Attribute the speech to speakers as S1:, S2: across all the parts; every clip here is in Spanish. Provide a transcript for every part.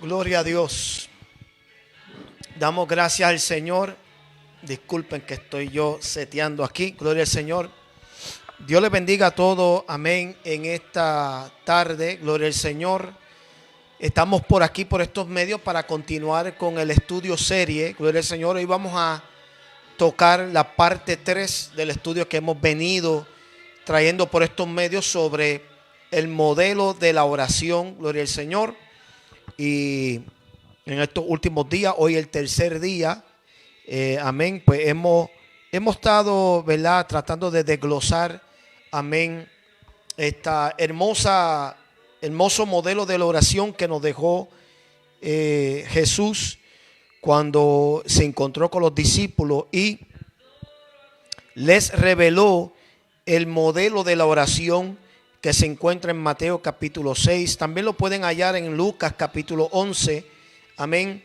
S1: Gloria a Dios. Damos gracias al Señor. Disculpen que estoy yo seteando aquí. Gloria al Señor. Dios les bendiga a todos. Amén. En esta tarde, gloria al Señor. Estamos por aquí, por estos medios, para continuar con el estudio serie. Gloria al Señor. Hoy vamos a tocar la parte 3 del estudio que hemos venido trayendo por estos medios sobre el modelo de la oración. Gloria al Señor. Y en estos últimos días, hoy el tercer día, amén, pues hemos estado, ¿verdad?, tratando de desglosar, amén, esta hermoso modelo de la oración que nos dejó Jesús cuando se encontró con los discípulos y les reveló el modelo de la oración que se encuentra en Mateo capítulo 6. También lo pueden hallar en Lucas capítulo 11. Amén.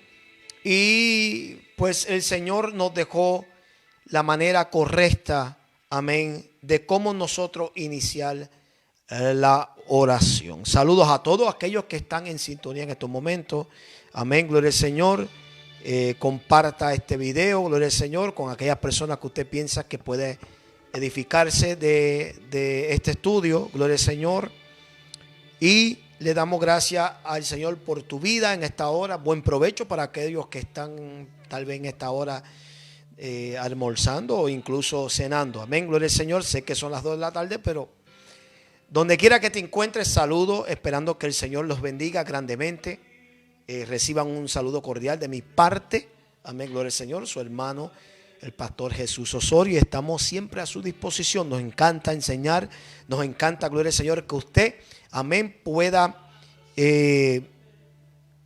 S1: Y pues el Señor nos dejó la manera correcta, amén, de cómo nosotros iniciar la oración. Saludos a todos aquellos que están en sintonía en estos momentos. Amén, gloria al Señor. Comparta este video, gloria al Señor, con aquellas personas que usted piensa que puede edificarse de este estudio. Gloria al Señor. Y le damos gracias al Señor por tu vida en esta hora. Buen provecho para aquellos que están tal vez en esta hora almorzando o incluso cenando. Amén, gloria al Señor. Sé que son las 2 de la tarde, pero donde quiera que te encuentres, saludo, esperando que el Señor los bendiga grandemente. Reciban un saludo cordial de mi parte. Amén, gloria al Señor. Su hermano, el pastor Jesús Osorio. Estamos siempre a su disposición. Nos encanta enseñar. Nos encanta, gloria al Señor, que usted, amén, pueda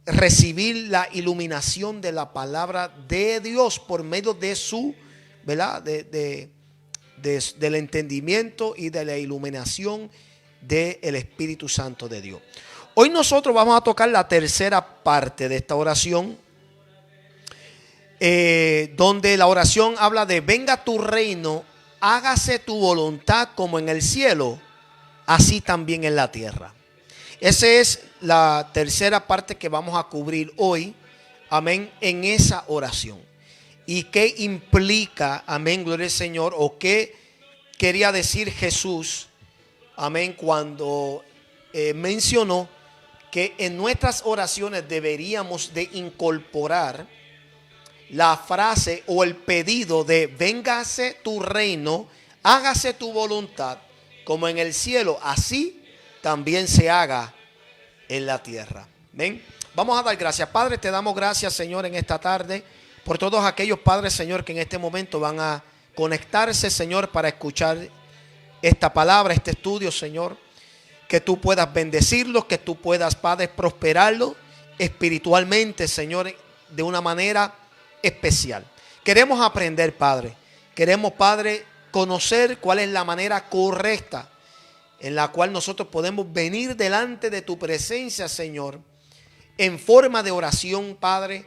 S1: recibir la iluminación de la palabra de Dios por medio de su, ¿verdad?, del entendimiento y de la iluminación del Espíritu Santo de Dios. Hoy nosotros vamos a tocar la tercera parte de esta oración, donde la oración habla de: venga tu reino, hágase tu voluntad como en el cielo, así también en la tierra. Esa es la tercera parte que vamos a cubrir hoy, amén, en esa oración. ¿Y qué implica, amén, gloria al Señor, o qué quería decir Jesús, amén, cuando mencionó que en nuestras oraciones deberíamos de incorporar la frase o el pedido de: véngase tu reino, hágase tu voluntad como en el cielo, así también se haga en la tierra? ¿Ven? Vamos a dar gracias. Padre, te damos gracias, Señor, en esta tarde por todos aquellos padres, Señor, que en este momento van a conectarse, Señor, para escuchar esta palabra, este estudio, Señor. Que tú puedas bendecirlos, que tú puedas, Padre, prosperarlos espiritualmente, Señor, de una manera especial. Queremos aprender, Padre. Queremos, Padre, conocer cuál es la manera correcta en la cual nosotros podemos venir delante de tu presencia, Señor, en forma de oración, Padre,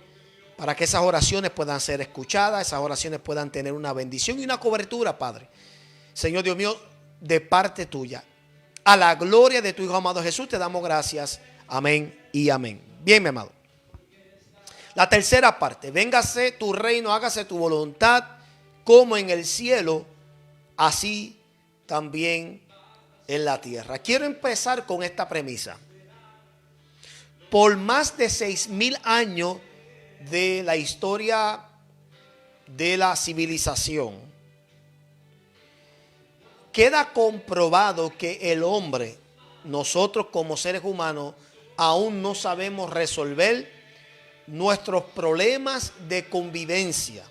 S1: para que esas oraciones puedan ser escuchadas, esas oraciones puedan tener una bendición y una cobertura, Padre. Señor Dios mío, de parte tuya. A la gloria de tu Hijo amado Jesús te damos gracias. Amén y amén. Bien, mi amado. La tercera parte: véngase tu reino, hágase tu voluntad, como en el cielo, así también en la tierra. Quiero empezar con esta premisa. Por más de 6,000 años de la historia de la civilización, queda comprobado que el hombre, nosotros como seres humanos, aún no sabemos resolver nuestros problemas de convivencia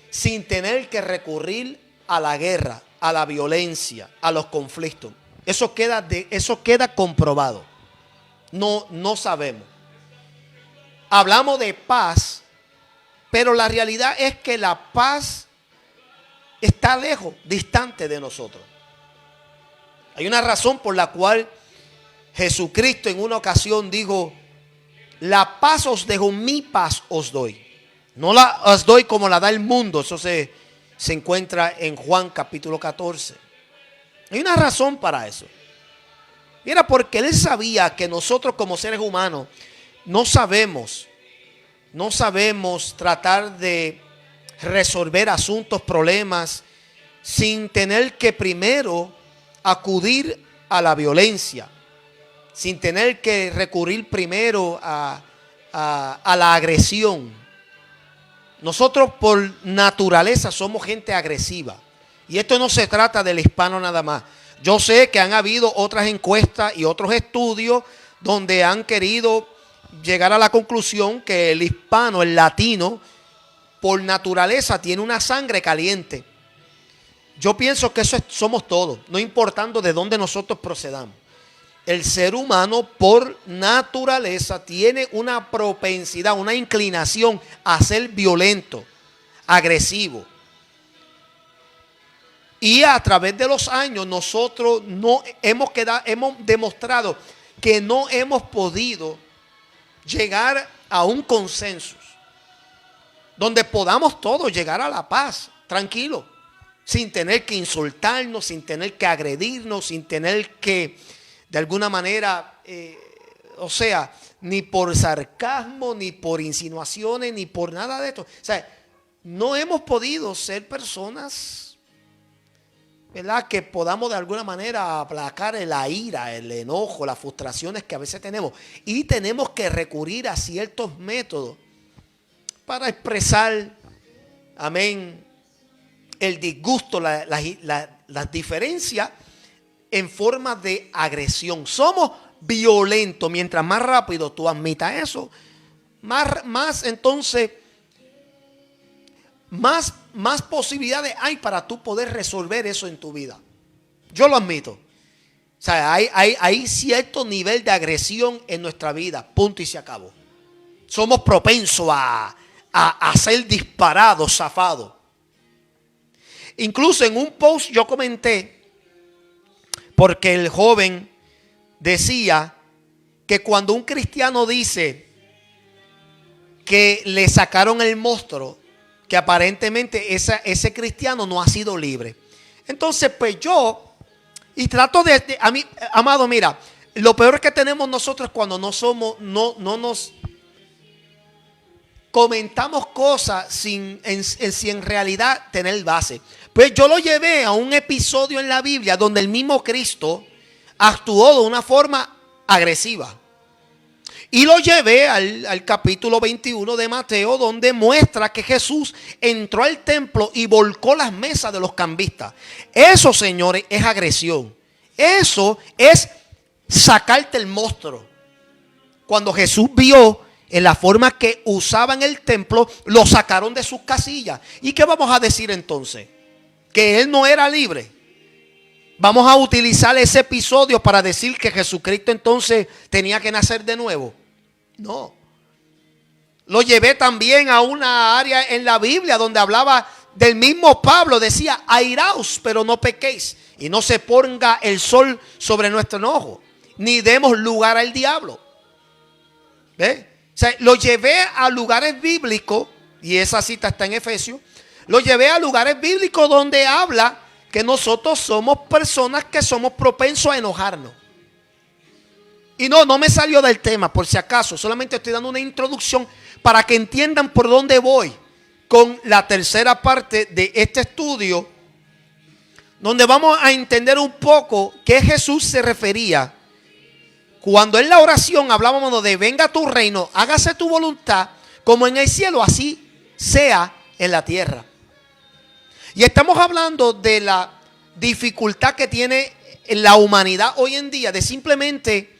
S1: sin tener que recurrir a la guerra, a la violencia, a los conflictos. Eso queda comprobado. No sabemos. Hablamos de paz, pero la realidad es que la paz está lejos, distante de nosotros. Hay una razón por la cual Jesucristo en una ocasión dijo: la paz os dejo, mi paz os doy. No la os doy como la da el mundo. Eso se encuentra en Juan capítulo 14. Hay una razón para eso. Y era porque él sabía que nosotros como seres humanos no sabemos tratar de resolver asuntos, problemas, sin tener que primero acudir a la violencia, sin tener que recurrir primero a la agresión. Nosotros por naturaleza somos gente agresiva. Y esto no se trata del hispano nada más. Yo sé que han habido otras encuestas y otros estudios donde han querido llegar a la conclusión que el hispano, el latino, por naturaleza tiene una sangre caliente. Yo pienso que eso somos todos, no importando de dónde nosotros procedamos. El ser humano por naturaleza tiene una propensidad, una inclinación a ser violento, agresivo. Y a través de los años nosotros hemos demostrado que no hemos podido llegar a un consenso donde podamos todos llegar a la paz, tranquilo, sin tener que insultarnos, sin tener que agredirnos, sin tener que de alguna manera, ni por sarcasmo, ni por insinuaciones, ni por nada de esto. O sea, no hemos podido ser personas, ¿verdad?, que podamos de alguna manera aplacar la ira, el enojo, las frustraciones que a veces tenemos. Y tenemos que recurrir a ciertos métodos para expresar, amén, el disgusto, las diferencias en forma de agresión. Somos violentos. Mientras más rápido tú admitas eso, más entonces, más posibilidades hay para tú poder resolver eso en tu vida. Yo lo admito. O sea, hay cierto nivel de agresión en nuestra vida. Punto y se acabó. Somos propensos a ser disparados, zafados. Incluso en un post yo comenté, porque el joven decía que cuando un cristiano dice que le sacaron el monstruo, que aparentemente ese cristiano no ha sido libre. Entonces, pues yo, y trato a mí, amado, mira, lo peor que tenemos nosotros cuando no nos comentamos cosas sin en realidad tener base. Pues yo lo llevé a un episodio en la Biblia donde el mismo Cristo actuó de una forma agresiva. Y lo llevé al capítulo 21 de Mateo, donde muestra que Jesús entró al templo y volcó las mesas de los cambistas. Eso, señores, es agresión. Eso es sacarte el monstruo. Cuando Jesús vio en la forma que usaban el templo, lo sacaron de sus casillas. ¿Y qué vamos a decir entonces? Que él no era libre. Vamos a utilizar ese episodio para decir que Jesucristo entonces tenía que nacer de nuevo. No. Lo llevé también a una área en la Biblia donde hablaba del mismo Pablo. Decía, airaos, pero no pequéis. Y no se ponga el sol sobre nuestro enojo, ni demos lugar al diablo. ¿Ve? O sea, lo llevé a lugares bíblicos, y esa cita está en Efesios. Lo llevé a lugares bíblicos donde habla que nosotros somos personas que somos propensos a enojarnos. Y no me salió del tema, por si acaso. Solamente estoy dando una introducción para que entiendan por dónde voy con la tercera parte de este estudio, donde vamos a entender un poco qué Jesús se refería cuando en la oración hablábamos de venga tu reino, hágase tu voluntad, como en el cielo, así sea en la tierra. Y estamos hablando de la dificultad que tiene la humanidad hoy en día de simplemente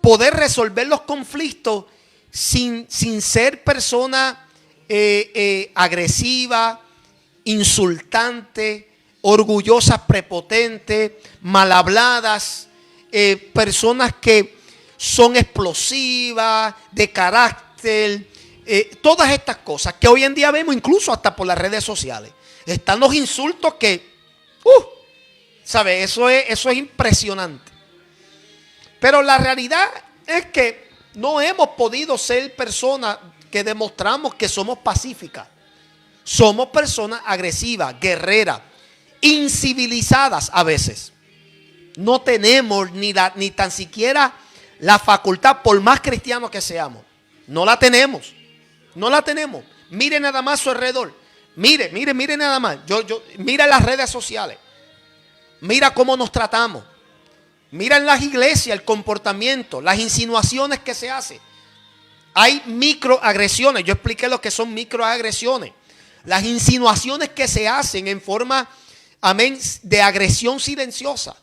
S1: poder resolver los conflictos sin ser persona agresiva, insultante, orgullosas, prepotentes, mal habladas, personas que son explosivas, de carácter, todas estas cosas que hoy en día vemos incluso hasta por las redes sociales. Están los insultos que, ¿sabe? Eso es impresionante. Pero la realidad es que no hemos podido ser personas que demostramos que somos pacíficas. Somos personas agresivas, guerreras, incivilizadas a veces. No tenemos ni tan siquiera La facultad, por más cristianos que seamos, no la tenemos. No la tenemos. Mire nada más a su alrededor. Mire nada más. Mira las redes sociales. Mira cómo nos tratamos. Mira en las iglesias el comportamiento, las insinuaciones que se hacen. Hay microagresiones. Yo expliqué lo que son microagresiones. Las insinuaciones que se hacen en forma, amén, de agresión silenciosa.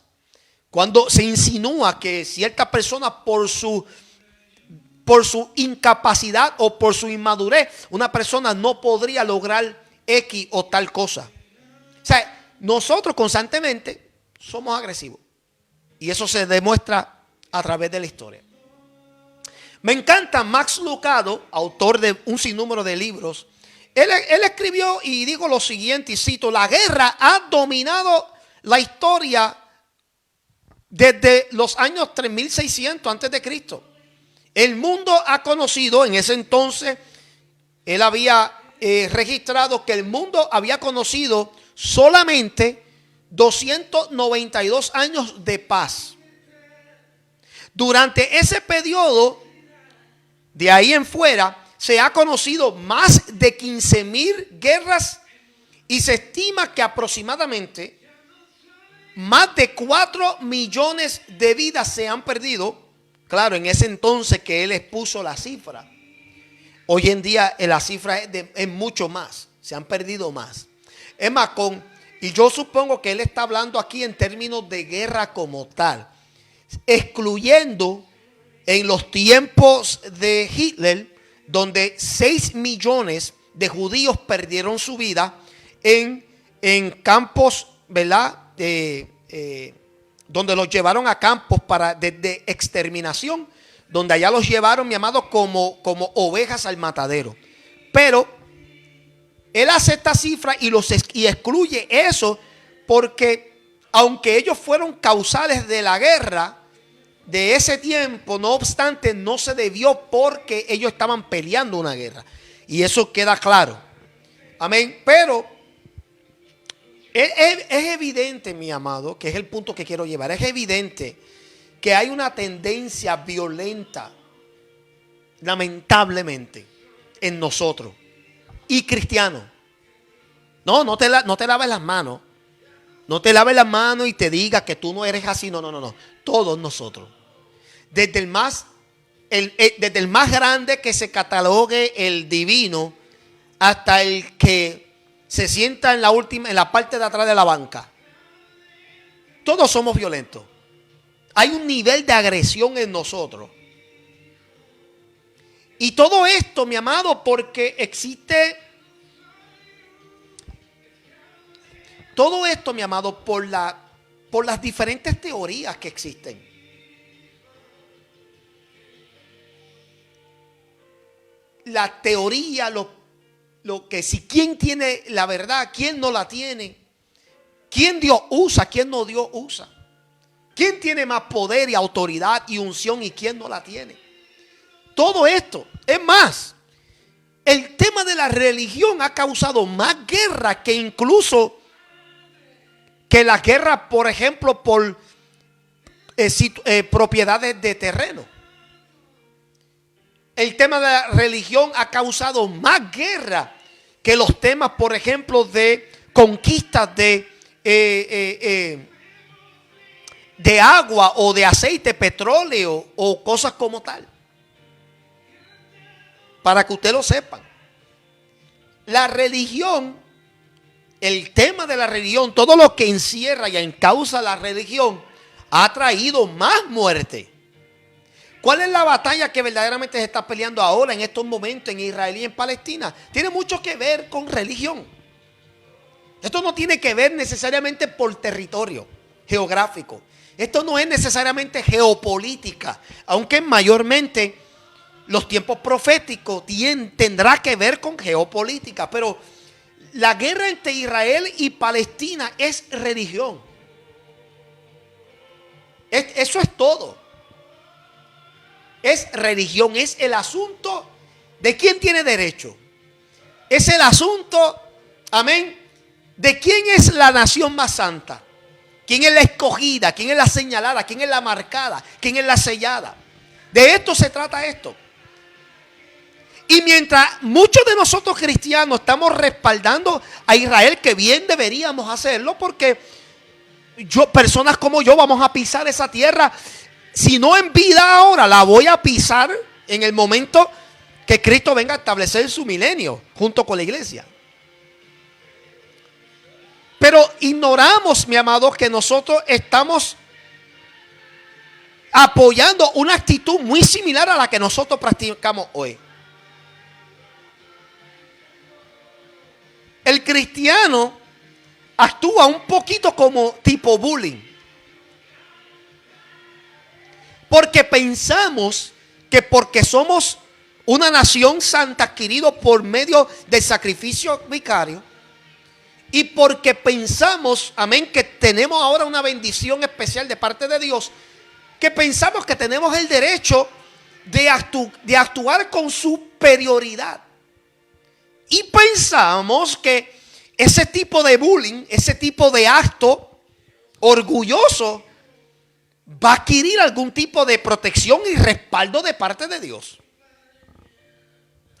S1: Cuando se insinúa que cierta persona por su incapacidad o por su inmadurez, una persona no podría lograr X o tal cosa. O sea, nosotros constantemente somos agresivos. Y eso se demuestra a través de la historia. Me encanta Max Lucado, autor de un sinnúmero de libros. Él escribió y dijo lo siguiente, y cito: la guerra ha dominado la historia desde los años 3600 antes de Cristo. El mundo ha conocido, en ese entonces, él había registrado que el mundo había conocido solamente 292 años de paz. Durante ese periodo, de ahí en fuera, se ha conocido más de 15,000 guerras y se estima que aproximadamente más de 4 millones de vidas se han perdido. Claro, en ese entonces que él expuso la cifra. Hoy en día la cifra es mucho más. Se han perdido más. Es más, y yo supongo que él está hablando aquí en términos de guerra como tal, excluyendo en los tiempos de Hitler, donde 6 millones de judíos perdieron su vida en campos, ¿verdad? Donde los llevaron a campos de exterminación, donde allá los llevaron, mi amado, como ovejas al matadero. Pero él hace esta cifra y excluye eso, porque aunque ellos fueron causales de la guerra de ese tiempo, no obstante, no se debió porque ellos estaban peleando una guerra. Y eso queda claro. Amén. Pero es evidente, mi amado, que es el punto que quiero llevar. Es evidente que hay una tendencia violenta, lamentablemente, en nosotros y cristianos. No te laves las manos. No te laves las manos y te digas que tú no eres así. No. Todos nosotros. Desde el más grande que se catalogue el divino hasta el que se sienta en la parte de atrás de la banca. Todos somos violentos. Hay un nivel de agresión en nosotros. Y todo esto, mi amado, porque existe. Todo esto, mi amado, por las diferentes teorías que existen. La teoría, lo que si quién tiene la verdad, quién no la tiene, quién Dios usa, quién no Dios usa, quién tiene más poder y autoridad y unción y quién no la tiene. Todo esto, es más, el tema de la religión ha causado más guerra que incluso que la guerra, por ejemplo, por propiedades de terreno. El tema de la religión ha causado más guerra que los temas, por ejemplo, de conquistas de agua o de aceite, petróleo o cosas como tal. Para que ustedes lo sepan. La religión, el tema de la religión, todo lo que encierra y encausa la religión, ha traído más muerte. ¿Cuál es la batalla que verdaderamente se está peleando ahora en estos momentos en Israel y en Palestina? Tiene mucho que ver con religión. Esto no tiene que ver necesariamente por territorio geográfico. Esto no es necesariamente geopolítica, aunque mayormente los tiempos proféticos tendrá que ver con geopolítica. Pero la guerra entre Israel y Palestina es religión. Eso es todo. Es religión, es el asunto de quién tiene derecho. Es el asunto, amén, de quién es la nación más santa. Quién es la escogida, quién es la señalada, quién es la marcada, quién es la sellada. De esto se trata esto. Y mientras muchos de nosotros cristianos estamos respaldando a Israel, que bien deberíamos hacerlo, porque personas como yo vamos a pisar esa tierra, si no en vida ahora, la voy a pisar en el momento que Cristo venga a establecer su milenio junto con la iglesia. Pero ignoramos, mi amado, que nosotros estamos apoyando una actitud muy similar a la que nosotros practicamos hoy. El cristiano actúa un poquito como tipo bullying. Porque pensamos que porque somos una nación santa adquirido por medio del sacrificio vicario, y porque pensamos, amén, que tenemos ahora una bendición especial de parte de Dios, que pensamos que tenemos el derecho de actuar con superioridad. Y pensamos que ese tipo de bullying, ese tipo de acto orgulloso va a adquirir algún tipo de protección y respaldo de parte de Dios.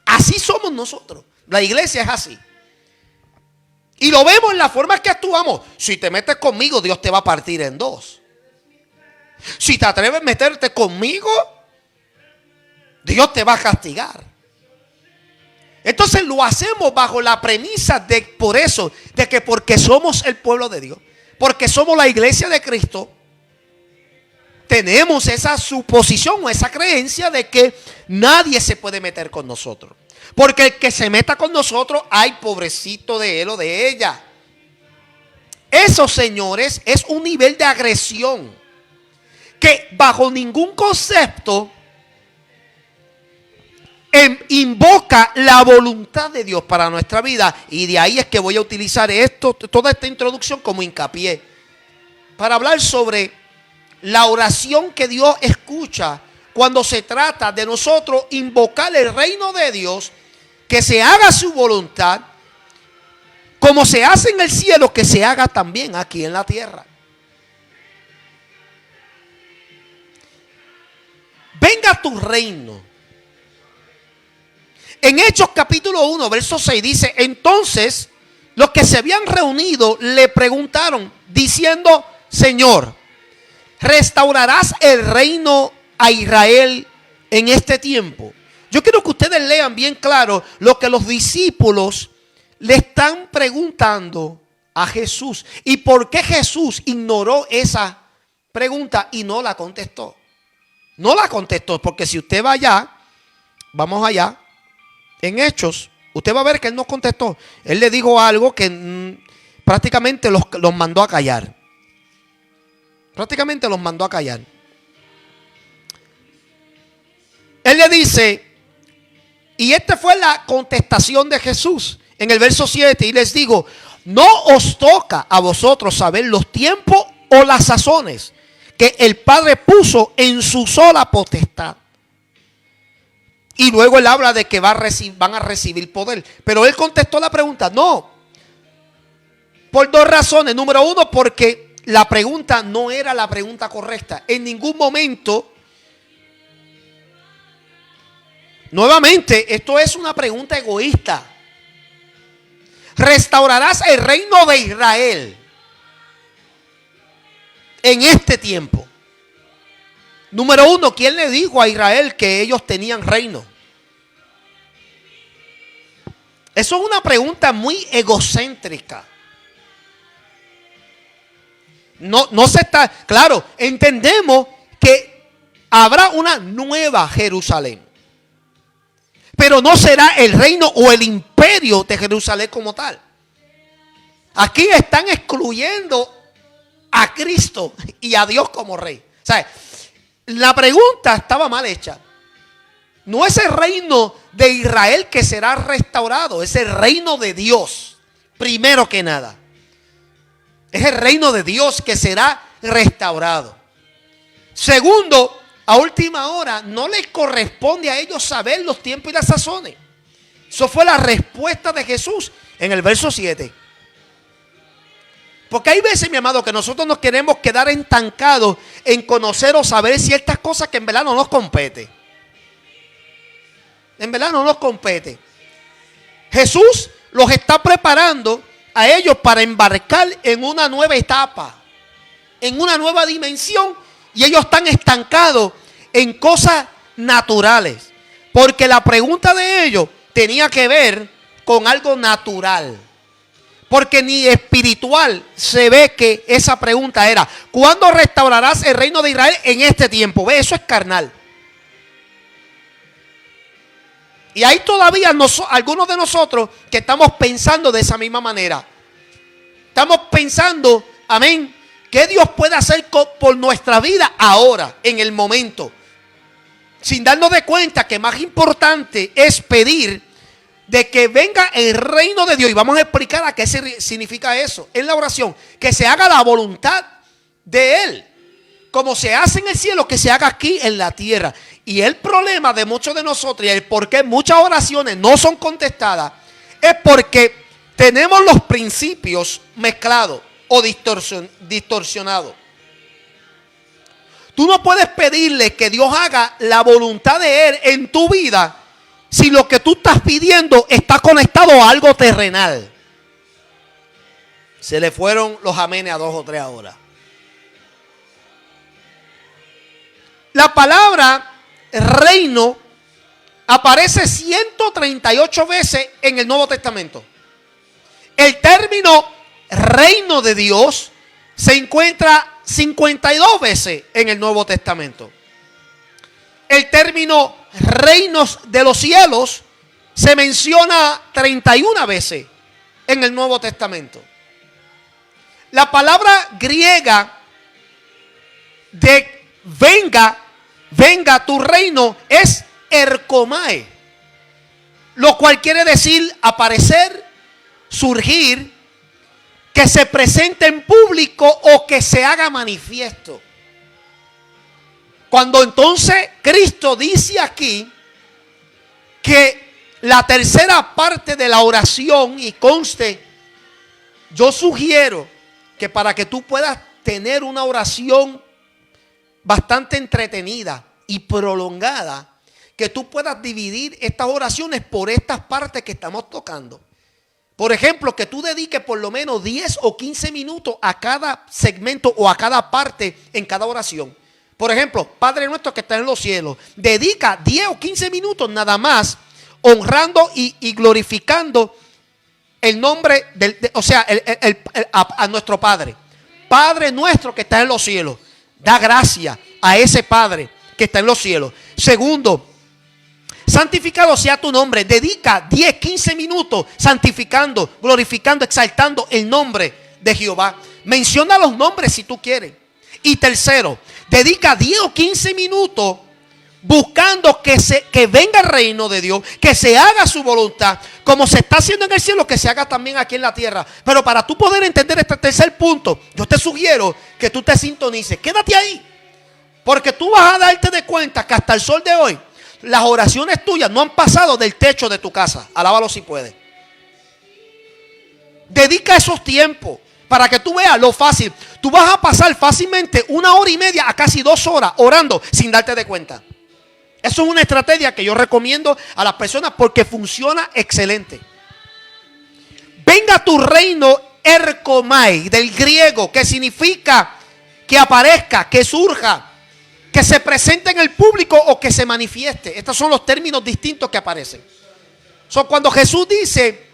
S1: Así somos nosotros. La iglesia es así. Y lo vemos en la forma en que actuamos. Si te metes conmigo, Dios te va a partir en dos. Si te atreves a meterte conmigo, Dios te va a castigar. Entonces lo hacemos bajo la premisa de, por eso, de que porque somos el pueblo de Dios, porque somos la iglesia de Cristo, tenemos esa suposición o esa creencia de que nadie se puede meter con nosotros. Porque el que se meta con nosotros, ay, pobrecito de él o de ella. Eso, señores, es un nivel de agresión que bajo ningún concepto invoca la voluntad de Dios para nuestra vida. Y de ahí es que voy a utilizar toda esta introducción como hincapié para hablar sobre la oración que Dios escucha cuando se trata de nosotros invocar el reino de Dios, que se haga su voluntad, como se hace en el cielo, que se haga también aquí en la tierra. Venga tu reino. En Hechos capítulo 1, verso 6 dice: entonces los que se habían reunido le preguntaron diciendo: Señor, ¿restaurarás el reino a Israel en este tiempo? Yo quiero que ustedes lean bien claro lo que los discípulos le están preguntando a Jesús. Y por qué Jesús ignoró esa pregunta y no la contestó. No la contestó porque si usted va allá, vamos allá, en Hechos, usted va a ver que él no contestó. Él le dijo algo que prácticamente los mandó a callar. Prácticamente los mandó a callar. Él le dice, y esta fue la contestación de Jesús en el verso 7, y les digo: no os toca a vosotros saber los tiempos o las sazones que el Padre puso en su sola potestad. Y luego él habla de que van a recibir poder. Pero él contestó la pregunta: no. Por dos razones. Número uno, porque la pregunta no era la pregunta correcta. En ningún momento. Nuevamente, esto es una pregunta egoísta. ¿Restaurarás el reino de Israel en este tiempo? Número uno, ¿quién le dijo a Israel que ellos tenían reino? Eso es una pregunta muy egocéntrica. No se está, claro, entendemos que habrá una nueva Jerusalén, pero no será el reino o el imperio de Jerusalén como tal. Aquí están excluyendo a Cristo y a Dios como rey. O sea, la pregunta estaba mal hecha. No es el reino de Israel que será restaurado, es el reino de Dios, primero que nada. Es el reino de Dios que será restaurado. Segundo, a última hora, no les corresponde a ellos saber los tiempos y las sazones. Eso fue la respuesta de Jesús en el verso 7. Porque hay veces, mi amado, que nosotros nos queremos quedar estancados en conocer o saber ciertas cosas que en verdad no nos compete. En verdad no nos compete. Jesús los está preparando a ellos para embarcar en una nueva etapa, en una nueva dimensión, y ellos están estancados en cosas naturales, porque la pregunta de ellos tenía que ver con algo natural, porque ni espiritual se ve que esa pregunta era: ¿cuándo restaurarás el reino de Israel en este tiempo? Ve, eso es carnal. Y hay todavía algunos de nosotros que estamos pensando de esa misma manera. Estamos pensando, amén, ¿qué Dios puede hacer por nuestra vida ahora, en el momento? Sin darnos de cuenta que más importante es pedir de que venga el reino de Dios. Y vamos a explicar a qué significa eso en la oración. Que se haga la voluntad de Él. Como se hace en el cielo, que se haga aquí en la tierra. Y el problema de muchos de nosotros, y el por qué muchas oraciones no son contestadas, es porque tenemos los principios mezclados o distorsionados. Tú no puedes pedirle que Dios haga la voluntad de Él en tu vida si lo que tú estás pidiendo está conectado a algo terrenal. Se le fueron los amenes a 2 o 3 ahora. La palabra reino aparece 138 veces en el Nuevo Testamento. El término reino de Dios se encuentra 52 veces en el Nuevo Testamento. El término reinos de los cielos se menciona 31 veces en el Nuevo Testamento. La palabra griega de venga tu reino es erkomai, lo cual quiere decir aparecer, surgir, que se presente en público o que se haga manifiesto. Cuando entonces Cristo dice aquí que la tercera parte de la oración, y conste, yo sugiero que para que tú puedas tener una oración bastante entretenida y prolongada, que tú puedas dividir estas oraciones por estas partes que estamos tocando. Por ejemplo, que tú dediques por lo menos 10 o 15 minutos a cada segmento o a cada parte en cada oración. Por ejemplo, Padre nuestro que está en los cielos, dedica 10 o 15 minutos nada más honrando y glorificando el nombre a nuestro Padre. Padre nuestro que está en los cielos. Da gracia a ese Padre que está en los cielos. Segundo, santificado sea tu nombre. Dedica 10, 15 minutos santificando, glorificando, exaltando el nombre de Jehová. Menciona los nombres si tú quieres. Y tercero, dedica 10 o 15 minutos buscando que venga el reino de Dios, que se haga su voluntad, como se está haciendo en el cielo, que se haga también aquí en la tierra. Pero para tú poder entender este tercer punto, yo te sugiero que tú te sintonices. Quédate ahí, porque tú vas a darte de cuenta que hasta el sol de hoy las oraciones tuyas no han pasado del techo de tu casa. Alábalo si puedes. Dedica esos tiempos para que tú veas lo fácil. Tú vas a pasar fácilmente 1 hora y media a casi 2 horas orando sin darte de cuenta. Eso es una estrategia que yo recomiendo a las personas porque funciona excelente. Venga tu reino, erkomai, del griego, que significa que aparezca, que surja, que se presente en el público o que se manifieste. Estos son los términos distintos que aparecen. Cuando Jesús dice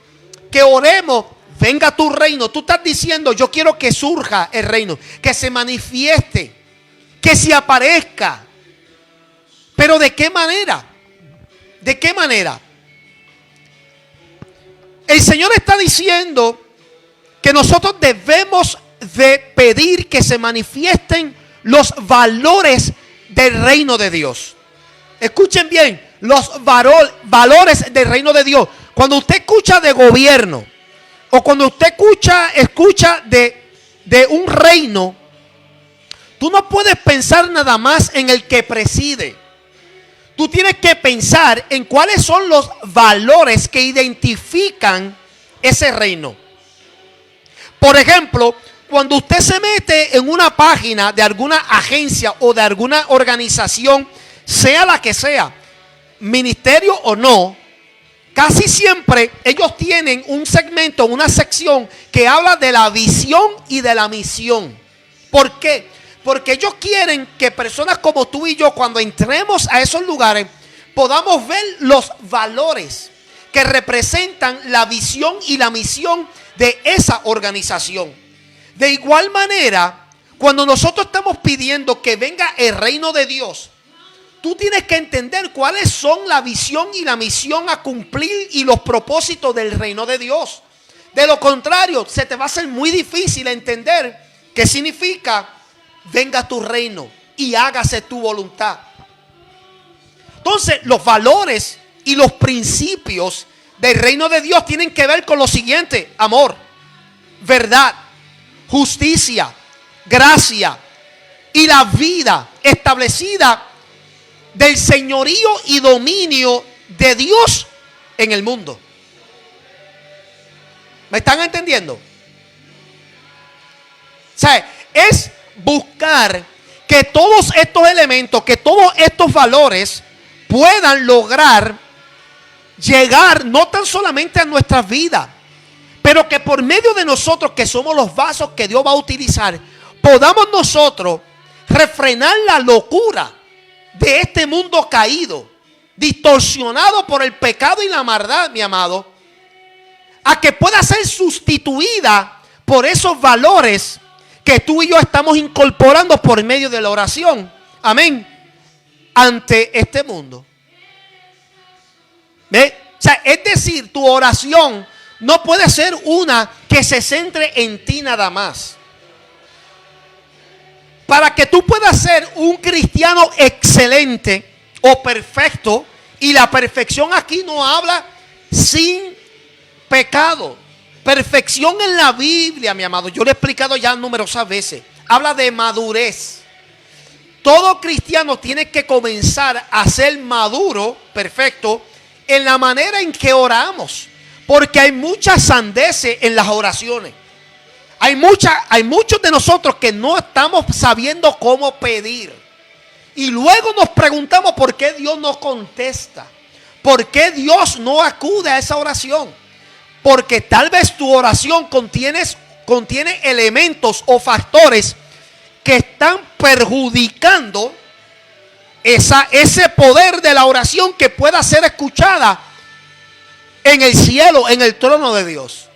S1: que oremos, venga tu reino, tú estás diciendo: yo quiero que surja el reino, que se manifieste, que se aparezca. Pero ¿de qué manera? ¿De qué manera? El Señor está diciendo que nosotros debemos de pedir que se manifiesten los valores del reino de Dios. Escuchen bien, los valores del reino de Dios. Cuando usted escucha de gobierno, o cuando usted escucha de un reino, tú no puedes pensar nada más en el que preside. Tú tienes que pensar en cuáles son los valores que identifican ese reino. Por ejemplo, Cuando usted se mete en una página de alguna agencia o de alguna organización, sea la que sea, ministerio o no, casi siempre ellos tienen un segmento, una sección que habla de la visión y de la misión. ¿Por qué? Porque ellos quieren que personas como tú y yo, cuando entremos a esos lugares, podamos ver los valores que representan la visión y la misión de esa organización. De igual manera, cuando nosotros estamos pidiendo que venga el reino de Dios, tú tienes que entender cuáles son la visión y la misión a cumplir y los propósitos del reino de Dios. De lo contrario, se te va a hacer muy difícil entender qué significa venga tu reino y hágase tu voluntad. Entonces, los valores y los principios del reino de Dios tienen que ver con lo siguiente: amor, verdad, justicia, gracia y la vida establecida del señorío y dominio de Dios en el mundo. ¿Me están entendiendo? O sea, es buscar que todos estos elementos, que todos estos valores puedan lograr llegar no tan solamente a nuestras vidas, pero que por medio de nosotros, que somos los vasos que Dios va a utilizar, podamos nosotros refrenar la locura de este mundo caído, distorsionado por el pecado y la maldad, mi amado, a que pueda ser sustituida por esos valores que tú y yo estamos incorporando por medio de la oración. Amén. Ante este mundo. ¿Ve? O sea, es decir, tu oración no puede ser una que se centre en ti nada más. Para que tú puedas ser un cristiano excelente o perfecto, y la perfección aquí no habla sin pecado. Perfección en la Biblia, mi amado, yo lo he explicado ya numerosas veces, habla de madurez. Todo cristiano tiene que comenzar a ser maduro, perfecto, en la manera en que oramos. Porque hay muchas sandeces en las oraciones. Hay muchos de nosotros que no estamos sabiendo cómo pedir. Y luego nos preguntamos por qué Dios no contesta. ¿Por qué Dios no acude a esa oración? Porque tal vez tu oración contiene elementos o factores que están perjudicando ese poder de la oración que pueda ser escuchada en el cielo, en el trono de Dios.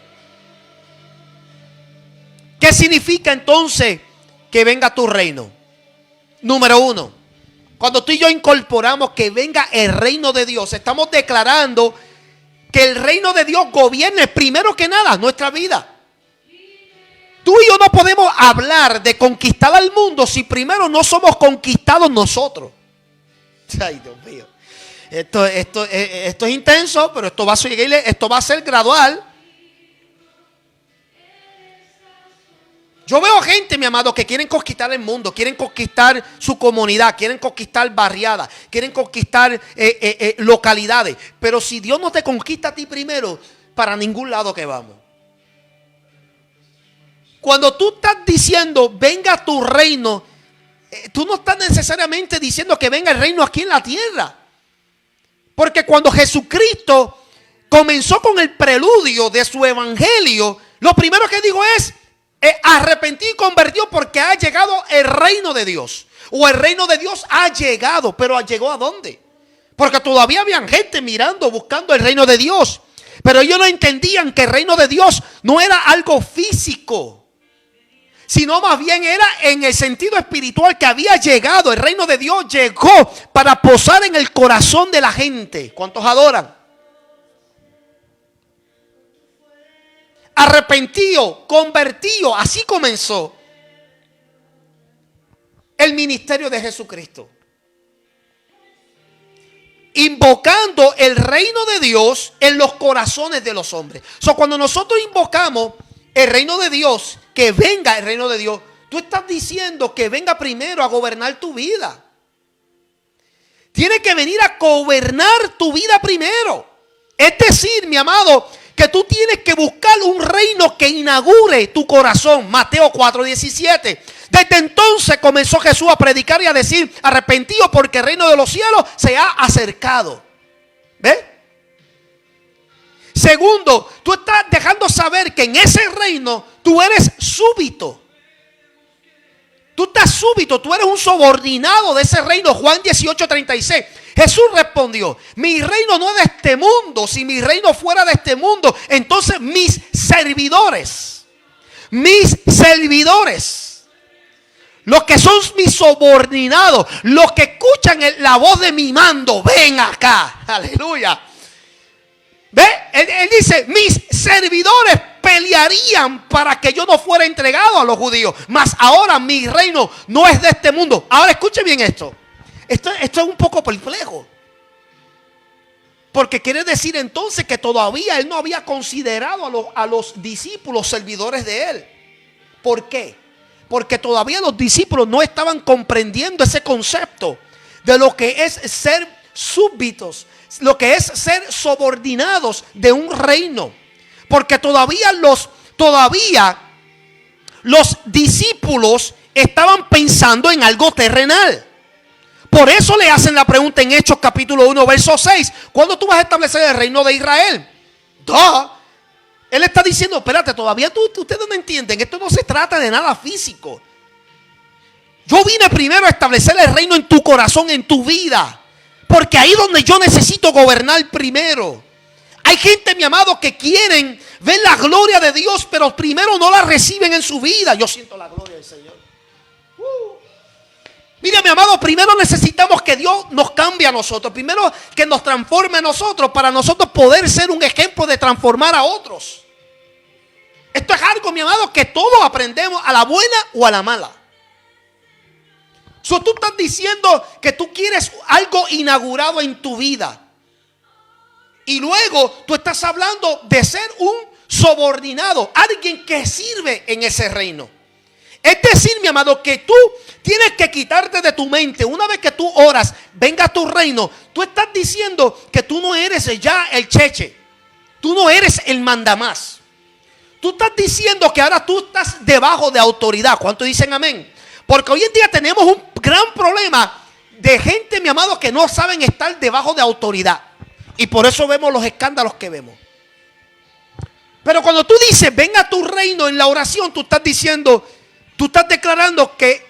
S1: ¿Qué significa entonces que venga tu reino? Número uno, cuando tú y yo incorporamos que venga el reino de Dios, estamos declarando que el reino de Dios gobierne primero que nada nuestra vida. Tú y yo no podemos hablar de conquistar al mundo si primero no somos conquistados nosotros. Ay, Dios mío. Esto es intenso, pero esto va a ser gradual. Yo veo gente, mi amado, que quieren conquistar el mundo, quieren conquistar su comunidad, quieren conquistar barriadas, quieren conquistar localidades. Pero si Dios no te conquista a ti primero, para ningún lado que vamos. Cuando tú estás diciendo, venga tu reino, tú no estás necesariamente diciendo que venga el reino aquí en la tierra. Porque cuando Jesucristo comenzó con el preludio de su evangelio, lo primero que dijo es, arrepentido y convertido porque ha llegado el reino de Dios. O el reino de Dios ha llegado, pero ¿llegó a dónde? Porque todavía había gente mirando, buscando el reino de Dios. Pero ellos no entendían que el reino de Dios no era algo físico, sino más bien era en el sentido espiritual, que había llegado. El reino de Dios llegó para posar en el corazón de la gente. ¿Cuántos adoran? Arrepentido, convertido. Así comenzó el ministerio de Jesucristo, invocando el reino de Dios en los corazones de los hombres. Cuando nosotros invocamos el reino de Dios, que venga el reino de Dios, tú estás diciendo que venga primero a gobernar tu vida. Tiene que venir a gobernar tu vida primero. Es decir, mi amado, que tú tienes que buscar un reino que inaugure tu corazón. Mateo 4:17. Desde entonces comenzó Jesús a predicar y a decir: arrepentidos porque el reino de los cielos se ha acercado. ¿Ves? Segundo, tú estás dejando saber que en ese reino tú eres súbito. Tú estás súbito, tú eres un subordinado de ese reino. Juan 18:36. Jesús respondió: mi reino no es de este mundo. Si mi reino fuera de este mundo, entonces mis servidores, los que son mis subordinados, los que escuchan la voz de mi mando, ven acá. Aleluya. ¿Ve? Él dice: mis servidores pelearían para que yo no fuera entregado a los judíos. Mas ahora mi reino no es de este mundo. Ahora escuche bien esto. Esto es un poco perplejo. Porque quiere decir entonces que todavía él no había considerado a los discípulos servidores de él. ¿Por qué? Porque todavía los discípulos no estaban comprendiendo ese concepto de lo que es ser súbditos, lo que es ser subordinados de un reino. Porque todavía los discípulos estaban pensando en algo terrenal. Por eso le hacen la pregunta en Hechos capítulo 1 verso 6: ¿cuándo tú vas a establecer el reino de Israel? Él está diciendo: espérate, todavía ustedes no entienden, esto no se trata de nada físico. Yo vine primero a establecer el reino en tu corazón, en tu vida, porque ahí es donde yo necesito gobernar primero. Hay gente, mi amado, que quieren ver la gloria de Dios, pero primero no la reciben en su vida. Yo siento la gloria del Señor. Mira, mi amado, primero necesitamos que Dios nos cambie a nosotros. Primero que nos transforme a nosotros, para nosotros poder ser un ejemplo de transformar a otros. Esto es algo, mi amado, que todos aprendemos, a la buena o a la mala. Tú estás diciendo que tú quieres algo inaugurado en tu vida. Y luego tú estás hablando de ser un subordinado, alguien que sirve en ese reino. Es decir, mi amado, que tú tienes que quitarte de tu mente, una vez que tú oras, venga a tu reino, tú estás diciendo que tú no eres ya el cheche, tú no eres el mandamás. Tú estás diciendo que ahora tú estás debajo de autoridad. ¿Cuántos dicen amén? Porque hoy en día tenemos un gran problema de gente, mi amado, que no saben estar debajo de autoridad. Y por eso vemos los escándalos que vemos. Pero cuando tú dices: venga a tu reino en la oración, tú estás diciendo, tú estás declarando que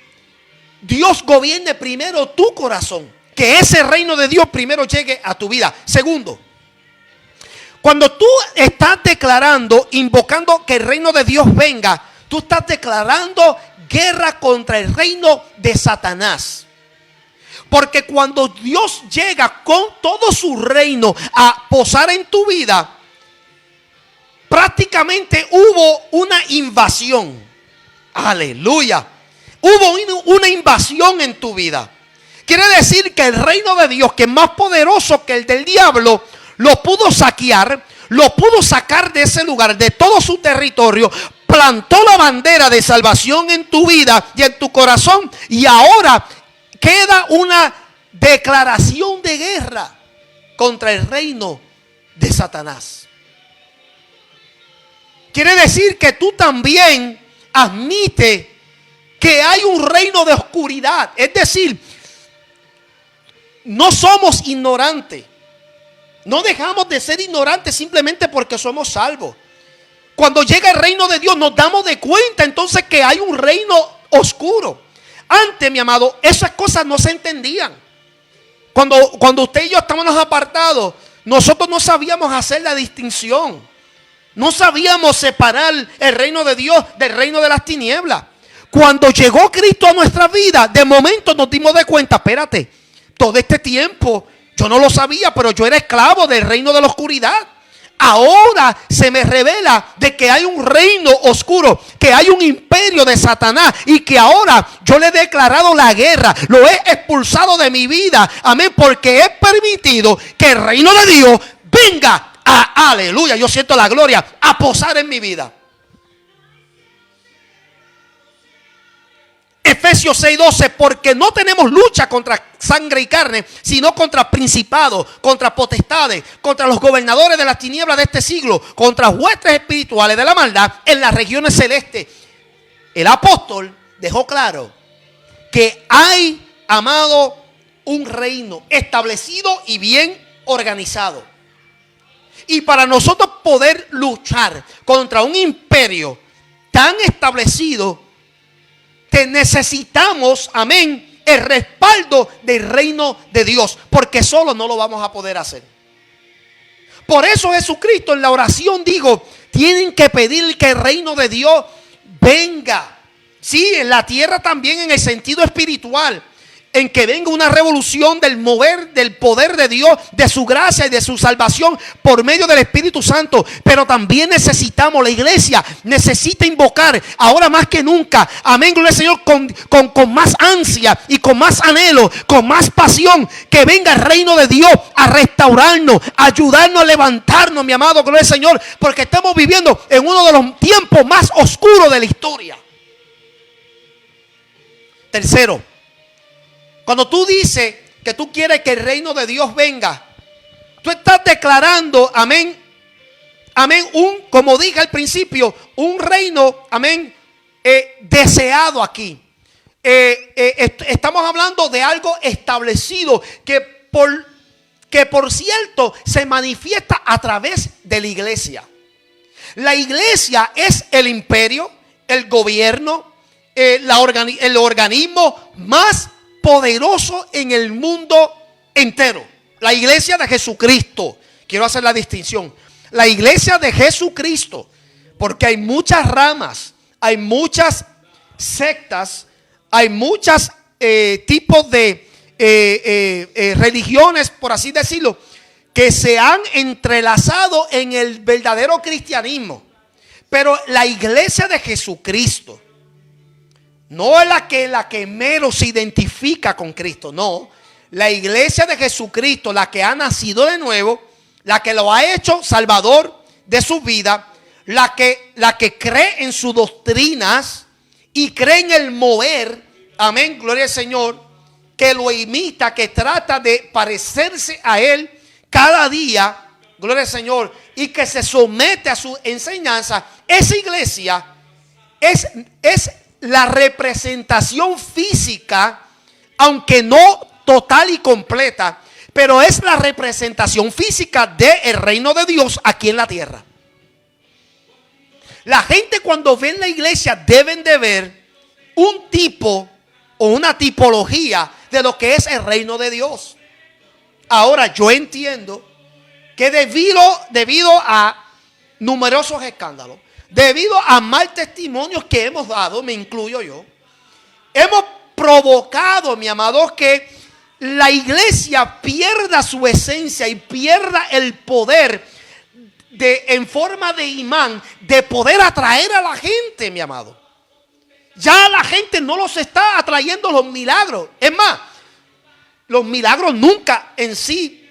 S1: Dios gobierne primero tu corazón. Que ese reino de Dios primero llegue a tu vida. Segundo, cuando tú estás declarando, invocando que el reino de Dios venga, tú estás declarando guerra contra el reino de Satanás. Porque cuando Dios llega con todo su reino a posar en tu vida, prácticamente hubo una invasión. Aleluya. Hubo una invasión en tu vida. Quiere decir que el reino de Dios, que es más poderoso que el del diablo, lo pudo saquear, lo pudo sacar de ese lugar, de todo su territorio. Plantó la bandera de salvación en tu vida y en tu corazón. Y ahora queda una declaración de guerra contra el reino de Satanás. Quiere decir que tú también admites que hay un reino de oscuridad. Es decir, no somos ignorantes. No dejamos de ser ignorantes simplemente porque somos salvos. Cuando llega el reino de Dios nos damos de cuenta entonces que hay un reino oscuro. Antes, mi amado, esas cosas no se entendían. Cuando usted y yo estábamos apartados, nosotros no sabíamos hacer la distinción. No sabíamos separar el reino de Dios del reino de las tinieblas. Cuando llegó Cristo a nuestra vida, de momento nos dimos de cuenta: espérate, todo este tiempo yo no lo sabía, pero yo era esclavo del reino de la oscuridad. Ahora se me revela de que hay un reino oscuro, que hay un imperio de Satanás y que ahora yo le he declarado la guerra, lo he expulsado de mi vida. Amén, porque he permitido que el reino de Dios venga a, aleluya, yo siento la gloria, a posar en mi vida. Efesios 6:12, porque no tenemos lucha contra sangre y carne, sino contra principados, contra potestades, contra los gobernadores de las tinieblas de este siglo, contra huestes espirituales de la maldad en las regiones celestes. El apóstol dejó claro que hay, amado, un reino establecido y bien organizado. Y para nosotros poder luchar contra un imperio tan establecido, necesitamos, amén, el respaldo del reino de Dios, porque solo no lo vamos a poder hacer. Por eso Jesucristo en la oración dijo, tienen que pedir que el reino de Dios venga. Sí, en la tierra también en el sentido espiritual, en que venga una revolución del mover del poder de Dios, de su gracia y de su salvación por medio del Espíritu Santo. Pero también necesitamos, la iglesia necesita invocar ahora más que nunca, amén, gloria al Señor, con más ansia y con más anhelo, con más pasión, que venga el reino de Dios a restaurarnos, a ayudarnos a levantarnos, mi amado, gloria al Señor, porque estamos viviendo en uno de los tiempos más oscuros de la historia. Tercero, cuando tú dices que tú quieres que el reino de Dios venga, tú estás declarando, amén, amén, como dije al principio, un reino, amén, deseado aquí. Estamos hablando de algo establecido que por cierto se manifiesta a través de la iglesia. La iglesia es el imperio, el gobierno, el organismo más poderoso en el mundo entero. La iglesia de Jesucristo. Quiero hacer la distinción. La iglesia de Jesucristo. Porque hay muchas ramas, hay muchas sectas, hay muchos tipos de religiones, por así decirlo, que se han entrelazado en el verdadero cristianismo. Pero la iglesia de Jesucristo no es la que mero se identifica con Cristo, no. La iglesia de Jesucristo, la que ha nacido de nuevo, la que lo ha hecho salvador de su vida, la que cree en sus doctrinas y cree en el mover, amén, gloria al Señor, que lo imita, que trata de parecerse a Él cada día, gloria al Señor, y que se somete a su enseñanza. Esa iglesia es la representación física, aunque no total y completa, pero es la representación física del reino de Dios aquí en la tierra. La gente cuando ve en la iglesia deben de ver un tipo o una tipología de lo que es el reino de Dios. Ahora yo entiendo que debido a numerosos escándalos, debido a mal testimonios que hemos dado, me incluyo yo, hemos provocado, mi amado, que la iglesia pierda su esencia y pierda el poder en forma de imán, de poder atraer a la gente, mi amado. Ya la gente no los está atrayendo los milagros. Es más, los milagros nunca en sí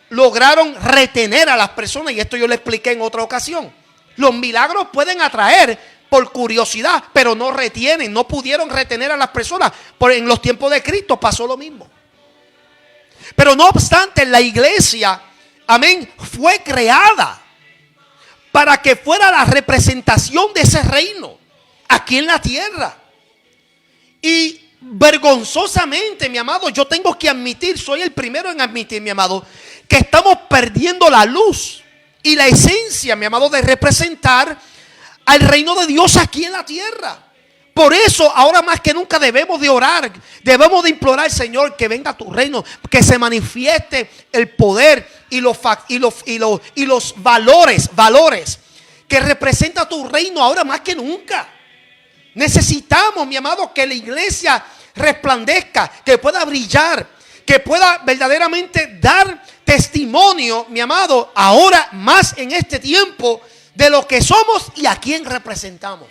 S1: lograron retener a las personas, y esto yo le expliqué en otra ocasión. Los milagros pueden atraer por curiosidad, pero no retienen, no pudieron retener a las personas. En los tiempos de Cristo pasó lo mismo. Pero no obstante, la iglesia, amén, fue creada para que fuera la representación de ese reino aquí en la tierra. Y vergonzosamente, mi amado, yo tengo que admitir, soy el primero en admitir, mi amado, que estamos perdiendo la luz y la esencia, mi amado, de representar al reino de Dios aquí en la tierra. Por eso, ahora más que nunca debemos de orar, debemos de implorar al Señor que venga a tu reino, que se manifieste el poder y los valores que representa tu reino ahora más que nunca. Necesitamos, mi amado, que la iglesia resplandezca, que pueda brillar, que pueda verdaderamente dar testimonio, mi amado, ahora más en este tiempo de lo que somos y a quién representamos.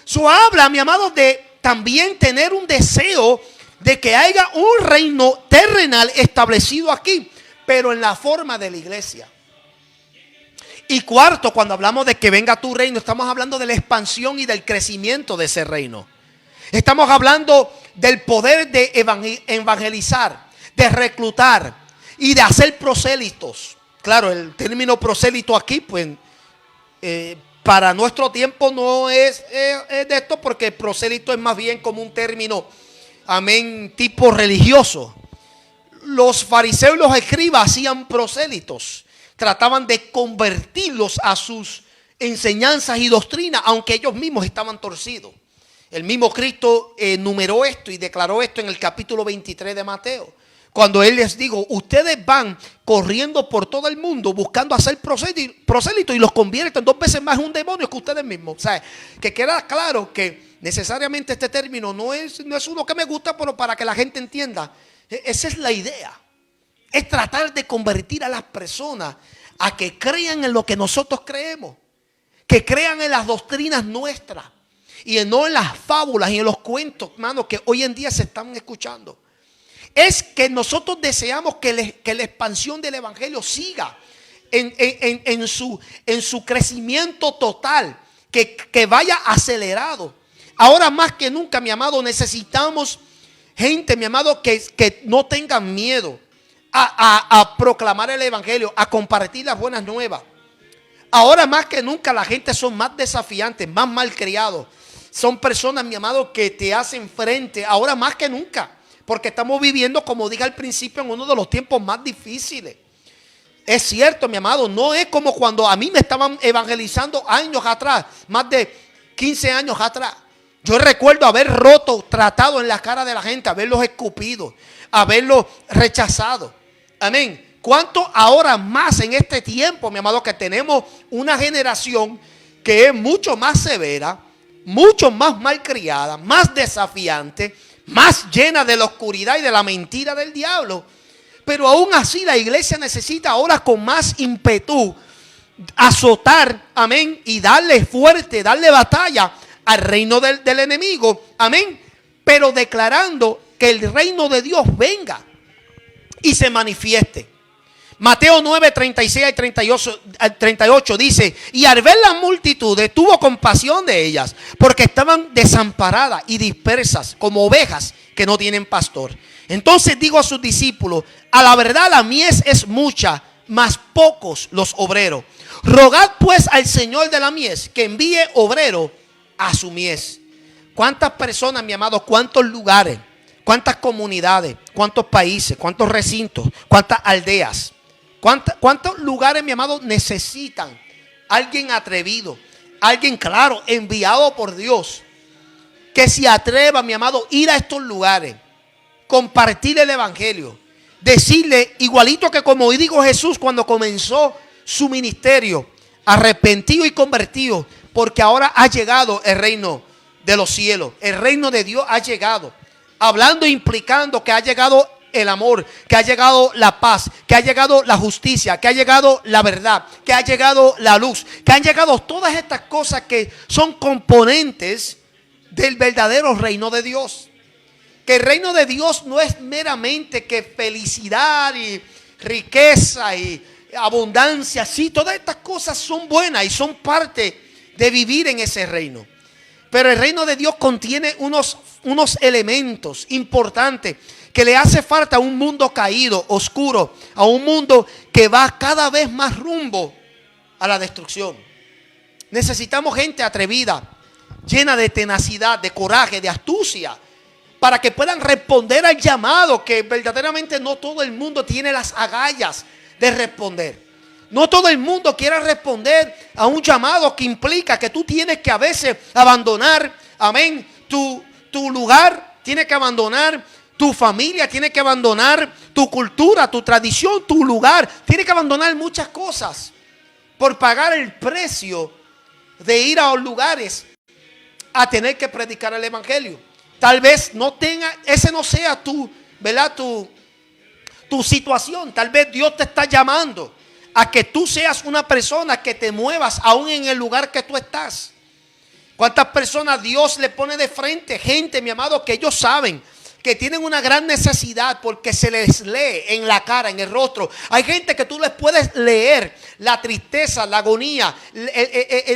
S1: Eso habla, mi amado, de también tener un deseo de que haya un reino terrenal establecido aquí, pero en la forma de la iglesia. Y cuarto, cuando hablamos de que venga tu reino, estamos hablando de la expansión y del crecimiento de ese reino. Estamos hablando del poder de evangelizar, de reclutar y de hacer prosélitos. Claro, el término prosélito aquí, pues, para nuestro tiempo no es de esto, porque prosélito es más bien como un término, amén, tipo religioso. Los fariseos y los escribas hacían prosélitos, trataban de convertirlos a sus enseñanzas y doctrinas, aunque ellos mismos estaban torcidos. El mismo Cristo enumeró esto y declaró esto en el capítulo 23 de Mateo, cuando Él les dijo: ustedes van corriendo por todo el mundo buscando hacer prosélitos y los convierten 2 veces más en un demonio que ustedes mismos. O sea, que queda claro que necesariamente este término no es uno que me gusta, pero para que la gente entienda, esa es la idea. Es tratar de convertir a las personas a que crean en lo que nosotros creemos, que crean en las doctrinas nuestras y no en las fábulas y en los cuentos, hermano, que hoy en día se están escuchando. Es que nosotros deseamos que la expansión del evangelio siga en su crecimiento total, que vaya acelerado. Ahora más que nunca, mi amado, necesitamos gente, mi amado, que no tengan miedo a proclamar el evangelio, a compartir las buenas nuevas. Ahora más que nunca la gente son más desafiantes, más malcriados. Son personas, mi amado, que te hacen frente ahora más que nunca. Porque estamos viviendo, como dije al principio, en uno de los tiempos más difíciles. Es cierto, mi amado, no es como cuando a mí me estaban evangelizando años atrás, más de 15 años atrás. Yo recuerdo haber roto, tratado en la cara de la gente, haberlos escupido, haberlos rechazado. Amén. ¿Cuánto ahora más en este tiempo, mi amado, que tenemos una generación que es mucho más severa, mucho más malcriada, más desafiante, más llena de la oscuridad y de la mentira del diablo? Pero aún así la iglesia necesita ahora con más ímpetu azotar, amén, y darle fuerte, darle batalla al reino del enemigo, amén, pero declarando que el reino de Dios venga y se manifieste. Mateo 9, 36 al 38 dice: y al ver las multitudes tuvo compasión de ellas, porque estaban desamparadas y dispersas como ovejas que no tienen pastor. Entonces digo a sus discípulos: a la verdad la mies es mucha, mas pocos los obreros. Rogad pues al Señor de la mies que envíe obrero a su mies. ¿Cuántas personas, mi amado, cuántos lugares, cuántas comunidades, cuántos países, cuántos recintos, cuántas aldeas, cuántos lugares, mi amado, necesitan alguien atrevido, alguien claro, enviado por Dios, que se atreva, mi amado, ir a estos lugares, compartir el evangelio, decirle igualito que como dijo Jesús cuando comenzó su ministerio: arrepentido y convertido, porque ahora ha llegado el reino de los cielos, el reino de Dios ha llegado. Hablando, implicando que ha llegado el amor, que ha llegado la paz, que ha llegado la justicia, que ha llegado la verdad, que ha llegado la luz, que han llegado todas estas cosas que son componentes del verdadero reino de Dios. Que el reino de Dios no es meramente que felicidad y riqueza y abundancia. Sí, todas estas cosas son buenas y son parte de vivir en ese reino. Pero el reino de Dios contiene unos elementos importantes que le hace falta a un mundo caído, oscuro, a un mundo que va cada vez más rumbo a la destrucción. Necesitamos gente atrevida, llena de tenacidad, de coraje, de astucia, para que puedan responder al llamado, que verdaderamente no todo el mundo tiene las agallas de responder. No todo el mundo quiere responder a un llamado que implica que tú tienes que a veces abandonar, amén, tu lugar, tienes que abandonar tu familia, tienes que abandonar tu cultura, tu tradición, tu lugar. Tienes que abandonar muchas cosas por pagar el precio de ir a los lugares a tener que predicar el evangelio. Tal vez no tenga, ese no sea tu, ¿verdad? Tu situación. Tal vez Dios te está llamando a que tú seas una persona que te muevas aún en el lugar que tú estás. ¿Cuántas personas Dios le pone de frente? Gente, mi amado, que ellos saben que tienen una gran necesidad porque se les lee en la cara, en el rostro. Hay gente que tú les puedes leer la tristeza, la agonía,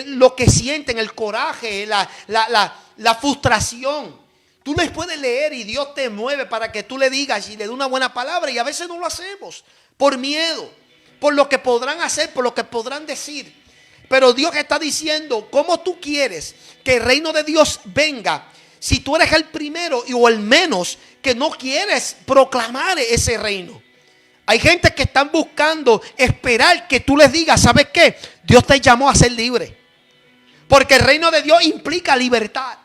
S1: lo que sienten, el coraje, la frustración. Tú les puedes leer y Dios te mueve para que tú le digas y le dé una buena palabra, y a veces no lo hacemos por miedo, por lo que podrán hacer, por lo que podrán decir. Pero Dios está diciendo, ¿cómo tú quieres que el reino de Dios venga si tú eres el primero o el menos que no quieres proclamar ese reino? Hay gente que están buscando esperar que tú les digas, ¿sabes qué? Dios te llamó a ser libre. Porque el reino de Dios implica libertad.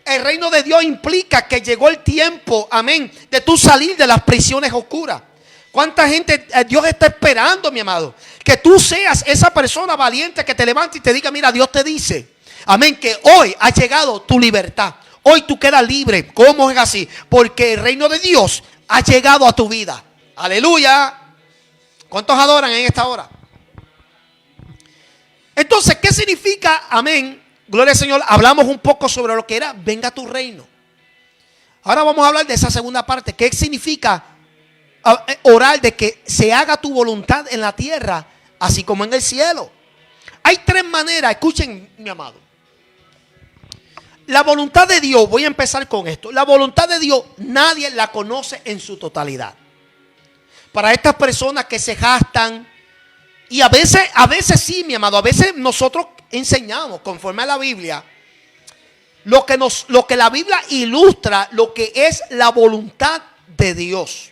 S1: El reino de Dios implica que llegó el tiempo, amén, de tú salir de las prisiones oscuras. ¿Cuánta gente Dios está esperando, mi amado? Que tú seas esa persona valiente que te levante y te diga, mira, Dios te dice, amén, que hoy ha llegado tu libertad. Hoy tú quedas libre. ¿Cómo es así? Porque el reino de Dios ha llegado a tu vida. Aleluya. ¿Cuántos adoran en esta hora? Entonces, ¿qué significa, amén? Gloria al Señor. Hablamos un poco sobre lo que era venga tu reino. Ahora vamos a hablar de esa segunda parte. ¿Qué significa orar de que se haga tu voluntad en la tierra, así como en el cielo? Hay tres maneras. Escuchen, mi amado. La voluntad de Dios, voy a empezar con esto. La voluntad de Dios nadie la conoce en su totalidad. Para estas personas que se jactan, y a veces sí, mi amado, a veces nosotros enseñamos conforme a la Biblia lo que la Biblia ilustra, lo que es la voluntad de Dios.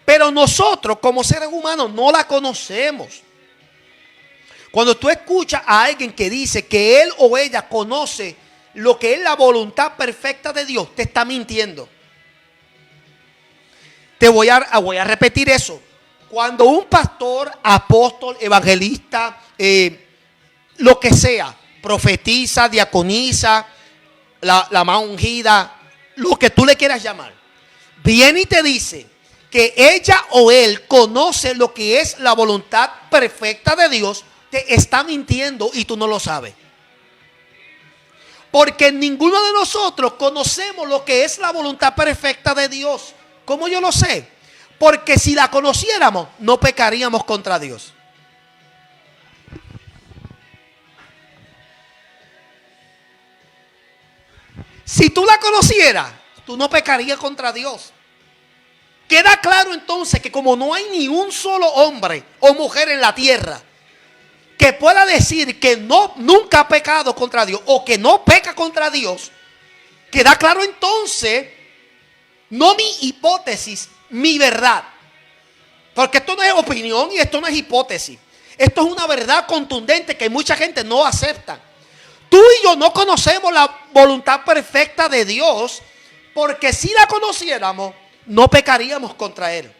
S1: Pero nosotros como seres humanos no la conocemos. Cuando tú escuchas a alguien que dice que él o ella conoce lo que es la voluntad perfecta de Dios, te está mintiendo. Te voy a repetir eso. Cuando un pastor, apóstol, evangelista, lo que sea, profetiza, diaconiza, la más ungida, lo que tú le quieras llamar, viene y te dice que ella o él conoce lo que es la voluntad perfecta de Dios, te está mintiendo y tú no lo sabes. Porque ninguno de nosotros conocemos lo que es la voluntad perfecta de Dios. ¿Cómo yo lo sé? Porque si la conociéramos, no pecaríamos contra Dios. Si tú la conocieras, tú no pecarías contra Dios. Queda claro entonces que como no hay ni un solo hombre o mujer en la tierra que pueda decir que nunca ha pecado contra Dios o que no peca contra Dios, queda claro entonces, no mi hipótesis, mi verdad. Porque esto no es opinión y esto no es hipótesis. Esto es una verdad contundente que mucha gente no acepta. Tú y yo no conocemos la voluntad perfecta de Dios, porque si la conociéramos, no pecaríamos contra Él.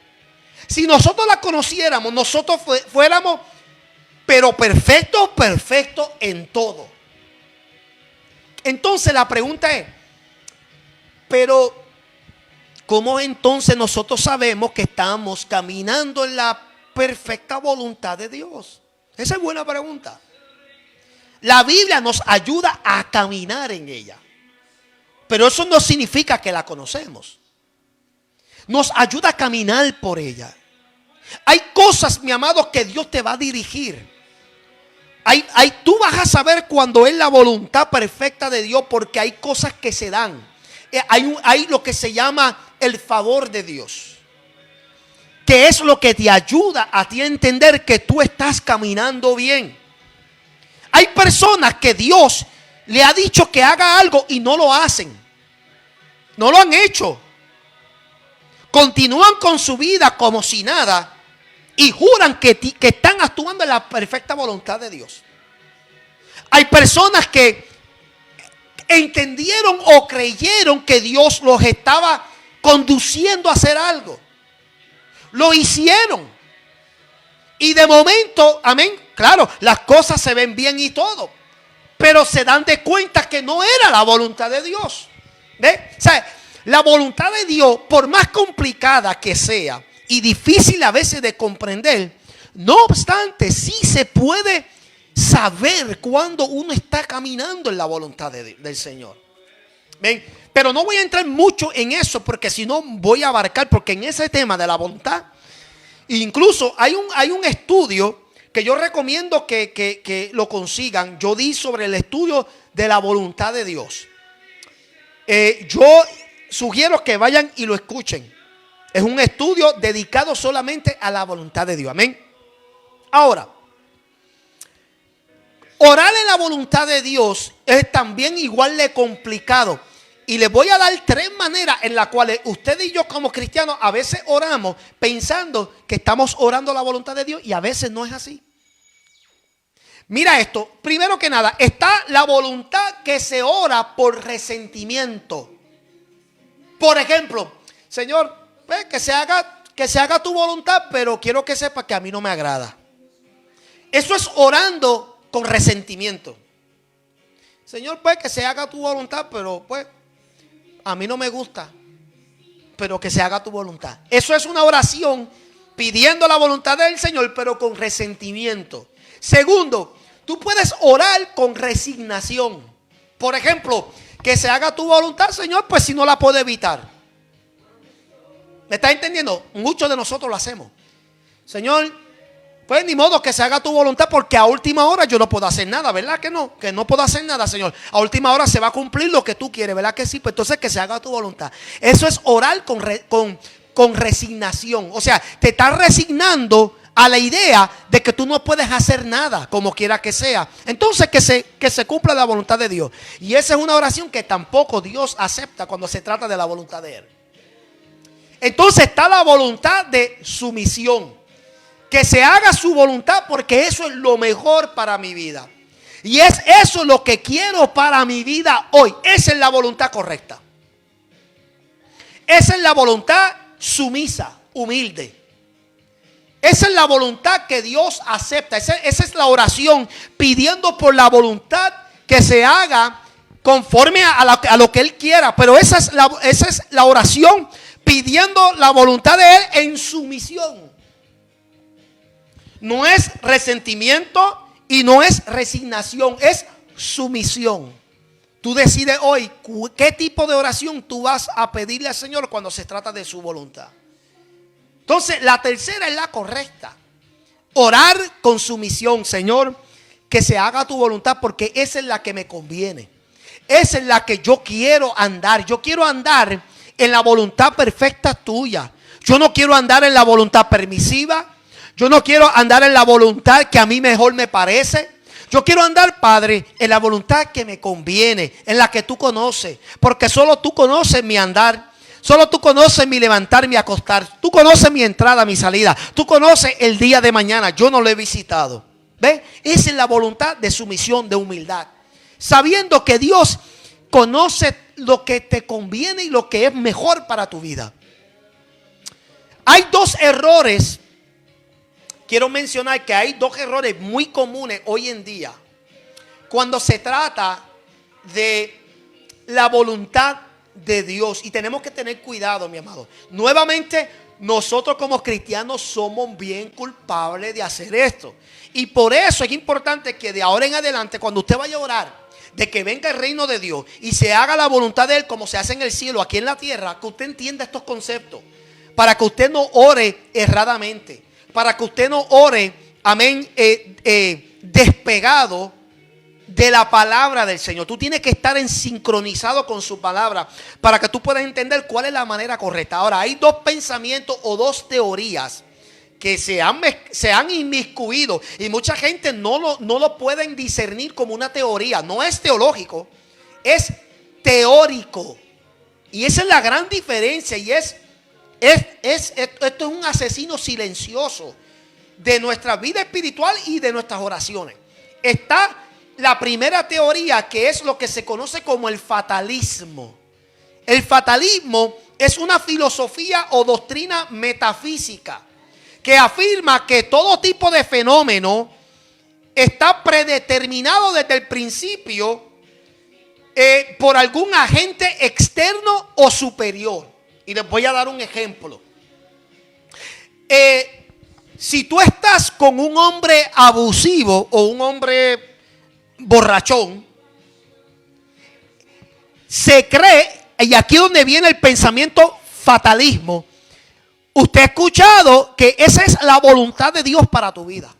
S1: Si nosotros la conociéramos, nosotros fuéramos, pero perfecto en todo. Entonces la pregunta es, pero ¿cómo entonces nosotros sabemos que estamos caminando en la perfecta voluntad de Dios? Esa es buena pregunta. La Biblia nos ayuda a caminar en ella, pero eso no significa que la conocemos. Nos ayuda a caminar por ella. Hay cosas, mi amado, que Dios te va a dirigir. Tú vas a saber cuando es la voluntad perfecta de Dios, porque hay cosas que se dan. Hay lo que se llama el favor de Dios, que es lo que te ayuda a ti a entender que tú estás caminando bien. Hay personas que Dios le ha dicho que haga algo y no lo hacen. No lo han hecho. Continúan con su vida como si nada y juran que están actuando en la perfecta voluntad de Dios. Hay personas que entendieron o creyeron que Dios los estaba conduciendo a hacer algo. Lo hicieron. Y de momento, amén, claro, las cosas se ven bien y todo, pero se dan de cuenta que no era la voluntad de Dios. ¿Ves? O sea, la voluntad de Dios, por más complicada que sea y difícil a veces de comprender, no obstante, sí se puede saber cuando uno está caminando en la voluntad del Señor. ¿Ven? Pero no voy a entrar mucho en eso, porque si no voy a abarcar, porque en ese tema de la voluntad, incluso hay un estudio que yo recomiendo que lo consigan. Yo di sobre el estudio de la voluntad de Dios. Yo sugiero que vayan y lo escuchen. Es un estudio dedicado solamente a la voluntad de Dios. Amén. Ahora, orar en la voluntad de Dios es también igual de complicado. Y les voy a dar 3 maneras en las cuales usted y yo como cristianos a veces oramos pensando que estamos orando la voluntad de Dios y a veces no es así. Mira esto, primero que nada, está la voluntad que se ora por resentimiento. Por ejemplo, Señor, que se haga tu voluntad, pero quiero que sepa que a mí no me agrada. Eso es orando con resentimiento. Señor, pues que se haga tu voluntad, pero pues a mí no me gusta, pero que se haga tu voluntad. Eso es una oración pidiendo la voluntad del Señor, pero con resentimiento. Segundo, tú puedes orar con resignación. Por ejemplo, que se haga tu voluntad, Señor, pues si no la puedo evitar. ¿Me estás entendiendo? Muchos de nosotros lo hacemos. Señor, pues ni modo que se haga tu voluntad porque a última hora yo no puedo hacer nada, ¿verdad que no? Que no puedo hacer nada, Señor. A última hora se va a cumplir lo que tú quieres, ¿verdad que sí? Pues entonces que se haga tu voluntad. Eso es orar con resignación. O sea, te estás resignando a la idea de que tú no puedes hacer nada, como quiera que sea. Entonces que se cumpla la voluntad de Dios. Y esa es una oración que tampoco Dios acepta cuando se trata de la voluntad de Él. Entonces está la voluntad de sumisión. Que se haga su voluntad porque eso es lo mejor para mi vida. Y es eso lo que quiero para mi vida hoy. Esa es la voluntad correcta. Esa es la voluntad sumisa, humilde. Esa es la voluntad que Dios acepta. Esa es la oración pidiendo por la voluntad que se haga conforme a lo que Él quiera. Pero esa es la oración pidiendo la voluntad de Él en sumisión. No es resentimiento y no es resignación, es sumisión. Tú decides hoy qué tipo de oración tú vas a pedirle al Señor cuando se trata de su voluntad. Entonces, la tercera es la correcta. Orar con sumisión, Señor, que se haga tu voluntad porque esa es la que me conviene. Esa es la que yo quiero andar. Yo quiero andar en la voluntad perfecta tuya. Yo no quiero andar en la voluntad permisiva. Yo no quiero andar en la voluntad que a mí mejor me parece. Yo quiero andar, Padre, en la voluntad que me conviene, en la que tú conoces. Porque solo tú conoces mi andar. Solo tú conoces mi levantar, mi acostar. Tú conoces mi entrada, mi salida. Tú conoces el día de mañana. Yo no lo he visitado. ¿Ves? Esa es la voluntad de sumisión, de humildad. Sabiendo que Dios conoce lo que te conviene y lo que es mejor para tu vida. Hay 2 errores. Quiero mencionar que hay 2 errores muy comunes hoy en día cuando se trata de la voluntad de Dios. Y tenemos que tener cuidado, mi amado. Nuevamente, nosotros como cristianos somos bien culpables de hacer esto. Y por eso es importante que de ahora en adelante, cuando usted vaya a orar, de que venga el reino de Dios y se haga la voluntad de Él como se hace en el cielo, aquí en la tierra, que usted entienda estos conceptos. Para que usted no ore erradamente. Para que usted no ore, amén, despegado de la palabra del Señor. Tú tienes que estar en sincronizado con su palabra para que tú puedas entender cuál es la manera correcta. Ahora, hay 2 pensamientos o 2 teorías que se han inmiscuido y mucha gente no lo pueden discernir como una teoría. No es teológico, es teórico. Y esa es la gran diferencia y esto es un asesino silencioso de nuestra vida espiritual y de nuestras oraciones. Está la primera teoría, que es lo que se conoce como el fatalismo. El fatalismo es una filosofía o doctrina metafísica que afirma que todo tipo de fenómeno está predeterminado desde el principio por algún agente externo o superior. Y les voy a dar un ejemplo. Si tú estás con un hombre abusivo o un hombre borrachón, se cree, y aquí es donde viene el pensamiento fatalismo, usted ha escuchado que esa es la voluntad de Dios para tu vida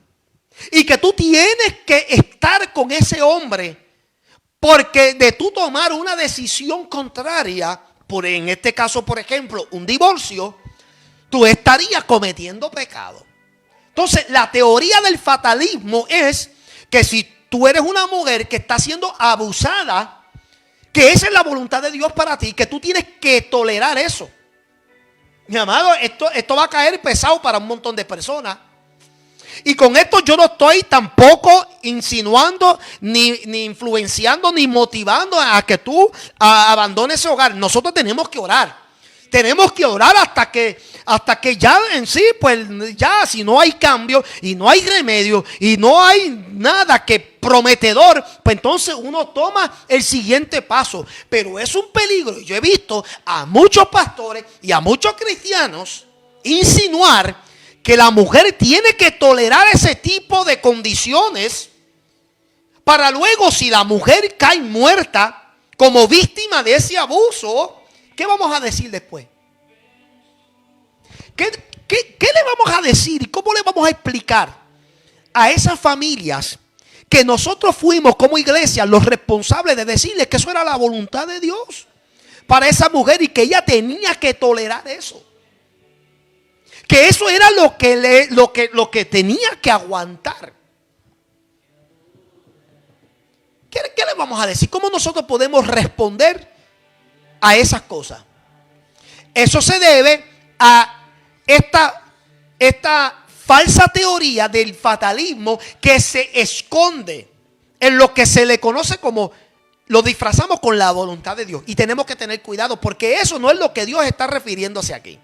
S1: y que tú tienes que estar con ese hombre Porque de tú tomar una decisión contraria, en este caso, por ejemplo, un divorcio, tú estarías cometiendo pecado. Entonces, la teoría del fatalismo es que si tú eres una mujer que está siendo abusada, que esa es la voluntad de Dios para ti, que tú tienes que tolerar eso. Mi amado, esto va a caer pesado para un montón de personas. Y con esto yo no estoy tampoco insinuando, ni influenciando, ni motivando a que tú abandones ese hogar. Nosotros tenemos que orar. Tenemos que orar hasta que ya en sí, pues ya si no hay cambio y no hay remedio y no hay nada que prometedor, pues entonces uno toma el siguiente paso. Pero es un peligro. Yo he visto a muchos pastores y a muchos cristianos insinuar que la mujer tiene que tolerar ese tipo de condiciones para luego, si la mujer cae muerta como víctima de ese abuso, ¿qué vamos a decir después? ¿Qué le vamos a decir y cómo le vamos a explicar a esas familias que nosotros fuimos como iglesia los responsables de decirles que eso era la voluntad de Dios para esa mujer y que ella tenía que tolerar eso? Que eso era lo que tenía que aguantar. ¿Qué le vamos a decir? ¿Cómo nosotros podemos responder a esas cosas? Eso se debe a esta falsa teoría del fatalismo que se esconde en lo que se le conoce como, lo disfrazamos con la voluntad de Dios. Y tenemos que tener cuidado porque eso no es lo que Dios está refiriéndose aquí.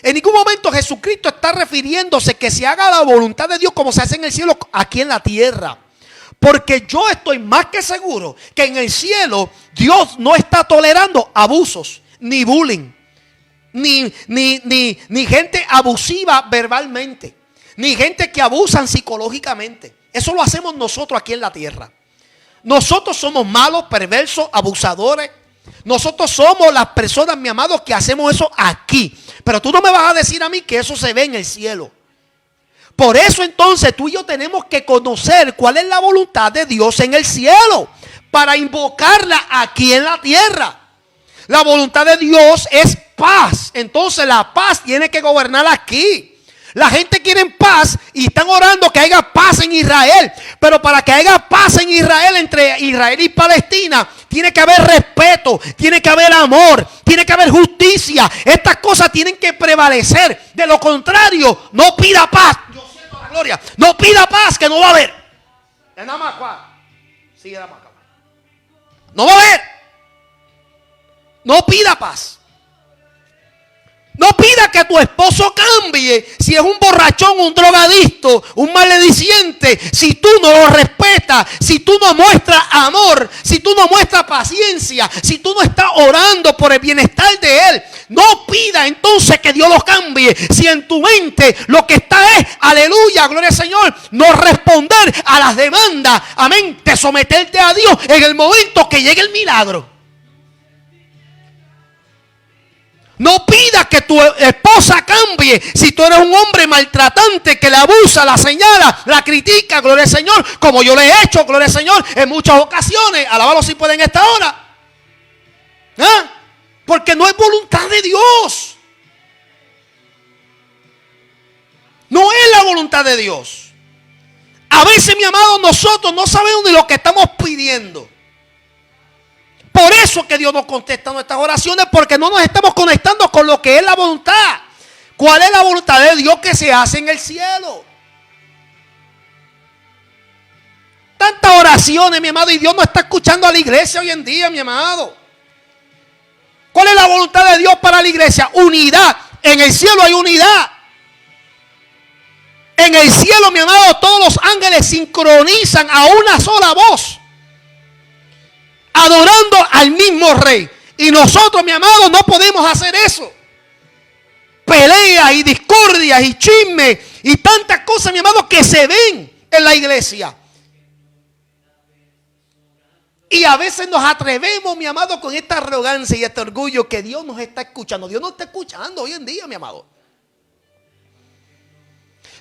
S1: En ningún momento Jesucristo está refiriéndose que se haga la voluntad de Dios como se hace en el cielo aquí en la tierra. Porque yo estoy más que seguro que en el cielo Dios no está tolerando abusos, ni bullying, ni gente abusiva verbalmente, ni gente que abusan psicológicamente. Eso lo hacemos nosotros aquí en la tierra. Nosotros somos malos, perversos, abusadores. Nosotros somos las personas, mi amado, que hacemos eso aquí. Pero tú no me vas a decir a mí que eso se ve en el cielo. Por eso entonces tú y yo tenemos que conocer cuál es la voluntad de Dios en el cielo para invocarla aquí en la tierra. La voluntad de Dios es paz. Entonces la paz tiene que gobernar aquí. La gente quiere paz y están orando que haya paz en Israel. Pero para que haya paz en Israel, entre Israel y Palestina, tiene que haber respeto, tiene que haber amor, tiene que haber justicia. Estas cosas tienen que prevalecer. De lo contrario, no pida paz. Yo siento la gloria. No pida paz, que no va a haber. No va a haber. No pida paz. No pida que tu esposo cambie si es un borrachón, un drogadicto, un malediciente. Si tú no lo respetas, si tú no muestras amor, si tú no muestras paciencia, si tú no estás orando por el bienestar de él, no pida entonces que Dios lo cambie. Si en tu mente lo que está es, aleluya, gloria al Señor, no responder a las demandas, amén, de someterte a Dios en el momento que llegue el milagro. No pidas que tu esposa cambie si tú eres un hombre maltratante que le abusa, la señala, la critica, gloria al Señor, como yo le he hecho, gloria al Señor, en muchas ocasiones. Alábalo si pueden en esta hora. ¿Ah? Porque no es voluntad de Dios. No es la voluntad de Dios. A veces, mi amado, nosotros no sabemos ni lo que estamos pidiendo. Por eso que Dios no contesta nuestras oraciones, porque no nos estamos conectando con lo que es la voluntad. ¿Cuál es la voluntad de Dios que se hace en el cielo? Tantas oraciones, mi amado, y Dios no está escuchando a la iglesia hoy en día, mi amado. ¿Cuál es la voluntad de Dios para la iglesia? Unidad. En el cielo hay unidad. En el cielo, mi amado, todos los ángeles sincronizan a una sola voz, adorando al mismo rey. Y nosotros, mi amado, no podemos hacer eso. Peleas y discordias y chismes y tantas cosas, mi amado, que se ven en la iglesia. Y a veces nos atrevemos, mi amado, con esta arrogancia y este orgullo que Dios nos está escuchando. Dios nos está escuchando hoy en día, mi amado.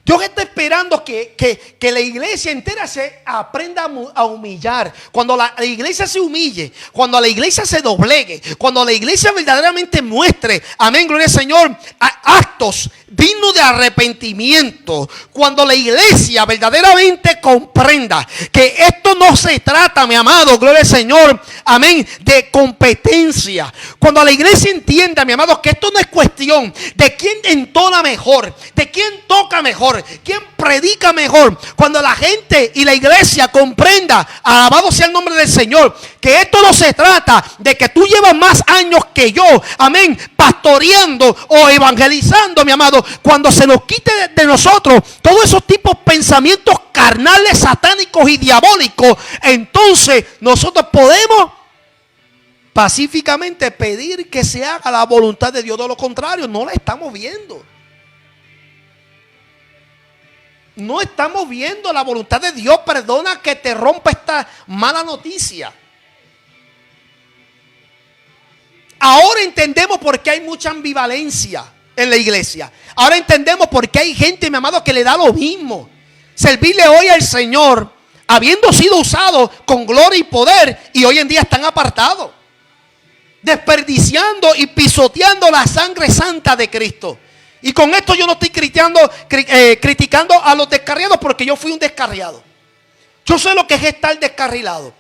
S1: Dios está esperando que la iglesia entera se aprenda a humillar. Cuando la iglesia se humille, cuando la iglesia se doblegue, cuando la iglesia verdaderamente muestre, amén, gloria al Señor, actos dignos de arrepentimiento. Cuando la iglesia verdaderamente comprenda que esto no se trata, mi amado, gloria al Señor, amén, de competencia. Cuando la iglesia entienda, mi amado, que esto no es cuestión de quién entona mejor, de quién toca mejor, quién predica mejor. Cuando la gente y la iglesia comprenda, alabado sea el nombre del Señor, que esto no se trata de que tú llevas más años que yo, amén, pastoreando o evangelizando, mi amado. Cuando se nos quite de nosotros todos esos tipos de pensamientos carnales, satánicos y diabólicos, entonces nosotros podemos pacíficamente pedir que se haga la voluntad de Dios. De lo contrario, no la estamos viendo. No estamos viendo la voluntad de Dios. Perdona que te rompa esta mala noticia. Ahora entendemos por qué hay mucha ambivalencia en la iglesia. Ahora entendemos por qué hay gente, mi amado, que le da lo mismo servirle hoy al Señor, habiendo sido usado con gloria y poder, y hoy en día están apartados, desperdiciando y pisoteando la sangre santa de Cristo. Y con esto yo no estoy criticando a los descarriados, porque yo fui un descarriado. Yo sé lo que es estar descarrilado.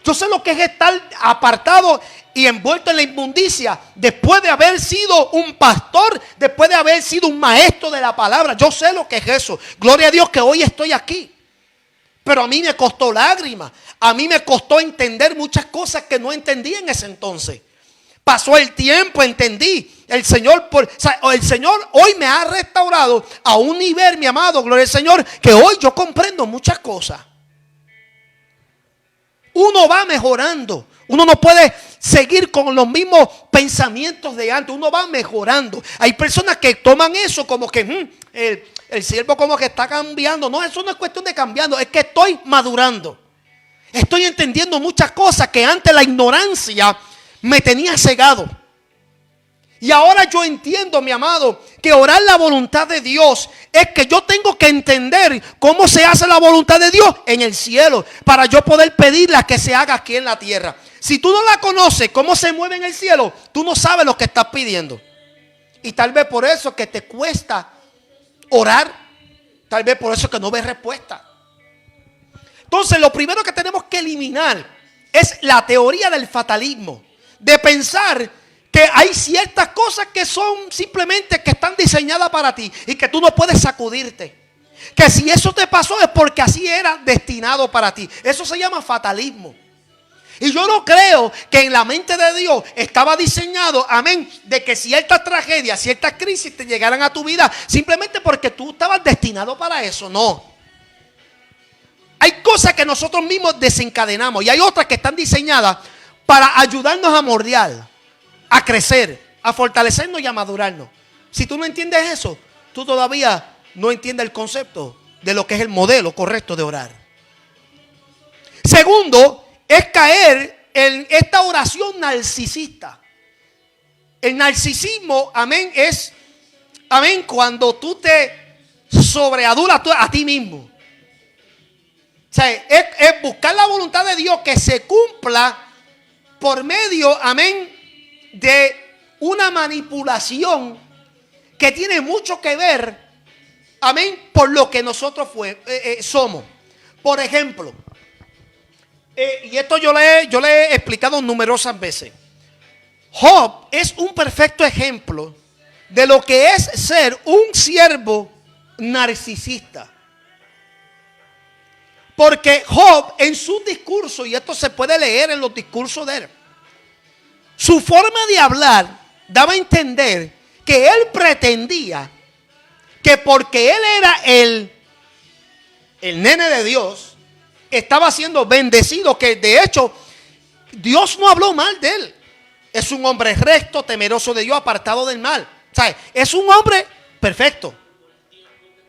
S1: Yo sé lo que es estar apartado y envuelto en la inmundicia después de haber sido un pastor, después de haber sido un maestro de la palabra. Yo sé lo que es eso. Gloria a Dios que hoy estoy aquí. Pero a mí me costó lágrimas. A mí me costó entender muchas cosas que no entendí en ese entonces. Pasó el tiempo, entendí. El Señor hoy me ha restaurado a un nivel, mi amado, gloria al Señor, que hoy yo comprendo muchas cosas. Uno va mejorando. Uno no puede seguir con los mismos pensamientos de antes. Uno va mejorando. Hay personas que toman eso como que el siervo como que está cambiando. No, eso no es cuestión de cambiando. Es que estoy madurando. Estoy entendiendo muchas cosas que antes la ignorancia me tenía cegado. Y ahora yo entiendo, mi amado, que orar la voluntad de Dios es que yo tengo que entender cómo se hace la voluntad de Dios en el cielo, para yo poder pedirla que se haga aquí en la tierra. Si tú no la conoces, cómo se mueve en el cielo, tú no sabes lo que estás pidiendo. Y tal vez por eso que te cuesta orar, tal vez por eso que no ves respuesta. Entonces lo primero que tenemos que eliminar es la teoría del fatalismo, de pensar que hay ciertas cosas que son simplemente que están diseñadas para ti y que tú no puedes sacudirte. Que si eso te pasó es porque así era destinado para ti. Eso se llama fatalismo. Y yo no creo que en la mente de Dios estaba diseñado, amén, de que ciertas tragedias, ciertas crisis te llegaran a tu vida simplemente porque tú estabas destinado para eso. No. Hay cosas que nosotros mismos desencadenamos y hay otras que están diseñadas para ayudarnos a moldear, a crecer, a fortalecernos y a madurarnos. Si tú no entiendes eso, tú todavía no entiendes el concepto de lo que es el modelo correcto de orar. Segundo, es caer en esta oración narcisista. El narcisismo, amén, es, amén, cuando tú te sobreadulas a ti mismo. O sea, es buscar la voluntad de Dios que se cumpla por medio, amén, de una manipulación que tiene mucho que ver, amén, por lo que nosotros somos. Por ejemplo, y esto yo le he explicado numerosas veces. Job es un perfecto ejemplo de lo que es ser un siervo narcisista. Porque Job en su discurso, y esto se puede leer en los discursos de él, su forma de hablar daba a entender que él pretendía que porque él era el nene de Dios, estaba siendo bendecido, que de hecho Dios no habló mal de él. Es un hombre recto, temeroso de Dios, apartado del mal. O sea, es un hombre perfecto,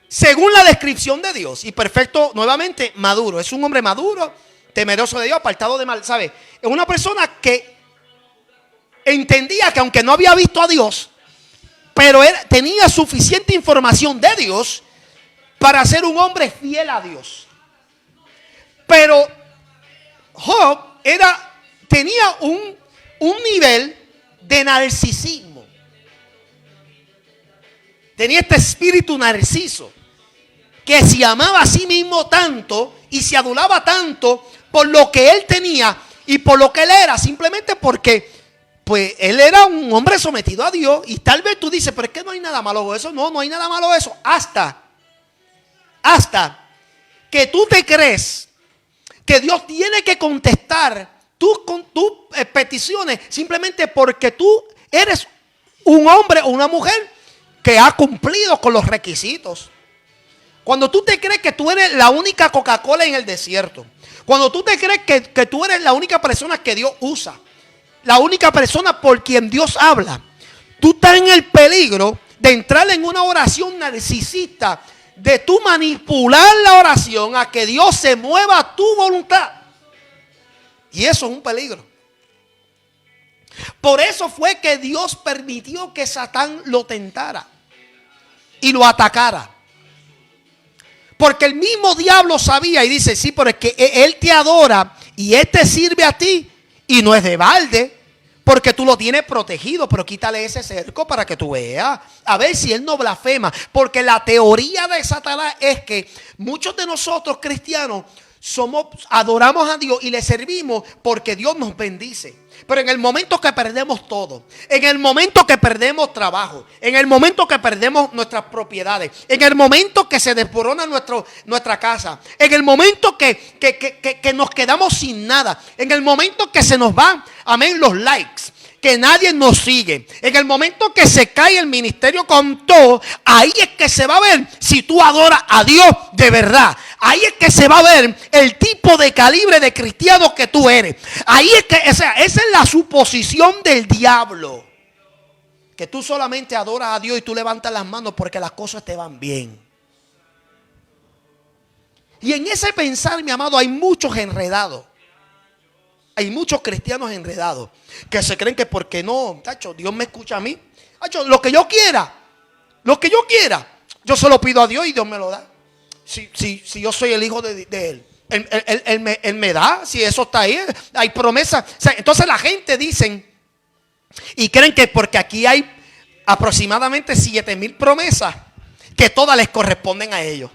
S1: según la descripción de Dios. Y perfecto, nuevamente, maduro. Es un hombre maduro, temeroso de Dios, apartado del mal. ¿Sabe? Es una persona que entendía que aunque no había visto a Dios, pero él tenía suficiente información de Dios para ser un hombre fiel a Dios. Pero Job tenía un nivel de narcisismo. Tenía este espíritu narciso, que se amaba a sí mismo tanto y se adulaba tanto por lo que él tenía y por lo que él era, simplemente porque pues él era un hombre sometido a Dios. Y tal vez tú dices, pero es que no hay nada malo en eso. No hay nada malo en eso. Hasta que tú te crees que Dios tiene que contestar tus peticiones simplemente porque tú eres un hombre o una mujer que ha cumplido con los requisitos. Cuando tú te crees que tú eres la única Coca-Cola en el desierto. Cuando tú te crees que tú eres la única persona que Dios usa, la única persona por quien Dios habla, tú estás en el peligro de entrar en una oración narcisista, de tú manipular la oración a que Dios se mueva a tu voluntad. Y eso es un peligro. Por eso fue que Dios permitió que Satán lo tentara y lo atacara. Porque el mismo diablo sabía y dice, sí, pero es que él te adora y él te sirve a ti y no es de balde, porque tú lo tienes protegido. Pero quítale ese cerco para que tú veas, a ver si él no blasfema. Porque la teoría de Satanás es que muchos de nosotros cristianos adoramos a Dios y le servimos porque Dios nos bendice. Pero en el momento que perdemos todo, en el momento que perdemos trabajo, en el momento que perdemos nuestras propiedades, en el momento que se desborona nuestra casa, en el momento que nos quedamos sin nada, en el momento que se nos van, amén, los likes, que nadie nos sigue, en el momento que se cae el ministerio con todo, ahí es que se va a ver si tú adoras a Dios de verdad. Ahí es que se va a ver el tipo de calibre de cristiano que tú eres. Ahí es que, esa es la suposición del diablo. Que tú solamente adoras a Dios y tú levantas las manos porque las cosas te van bien. Y en ese pensar, mi amado, hay muchos enredados. Hay muchos cristianos enredados que se creen que porque no, tacho, Dios me escucha a mí. Tacho, lo que yo quiera, yo se lo pido a Dios y Dios me lo da. Si yo soy el hijo de Él, él me da, si eso está ahí, hay promesas. O sea, entonces la gente dicen y creen que porque aquí hay aproximadamente 7,000 promesas, que todas les corresponden a ellos.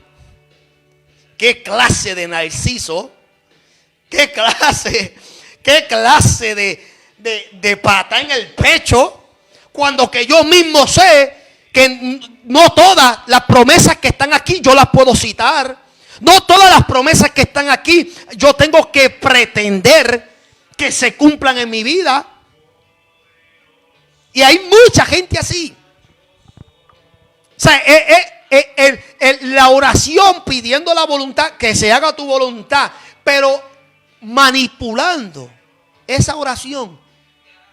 S1: ¿Qué clase de narciso? ¿Qué clase de pata en el pecho? Cuando que yo mismo sé que no todas las promesas que están aquí yo las puedo citar. No todas las promesas que están aquí yo tengo que pretender que se cumplan en mi vida. Y hay mucha gente así. O sea, la oración pidiendo la voluntad, que se haga tu voluntad, pero manipulando esa oración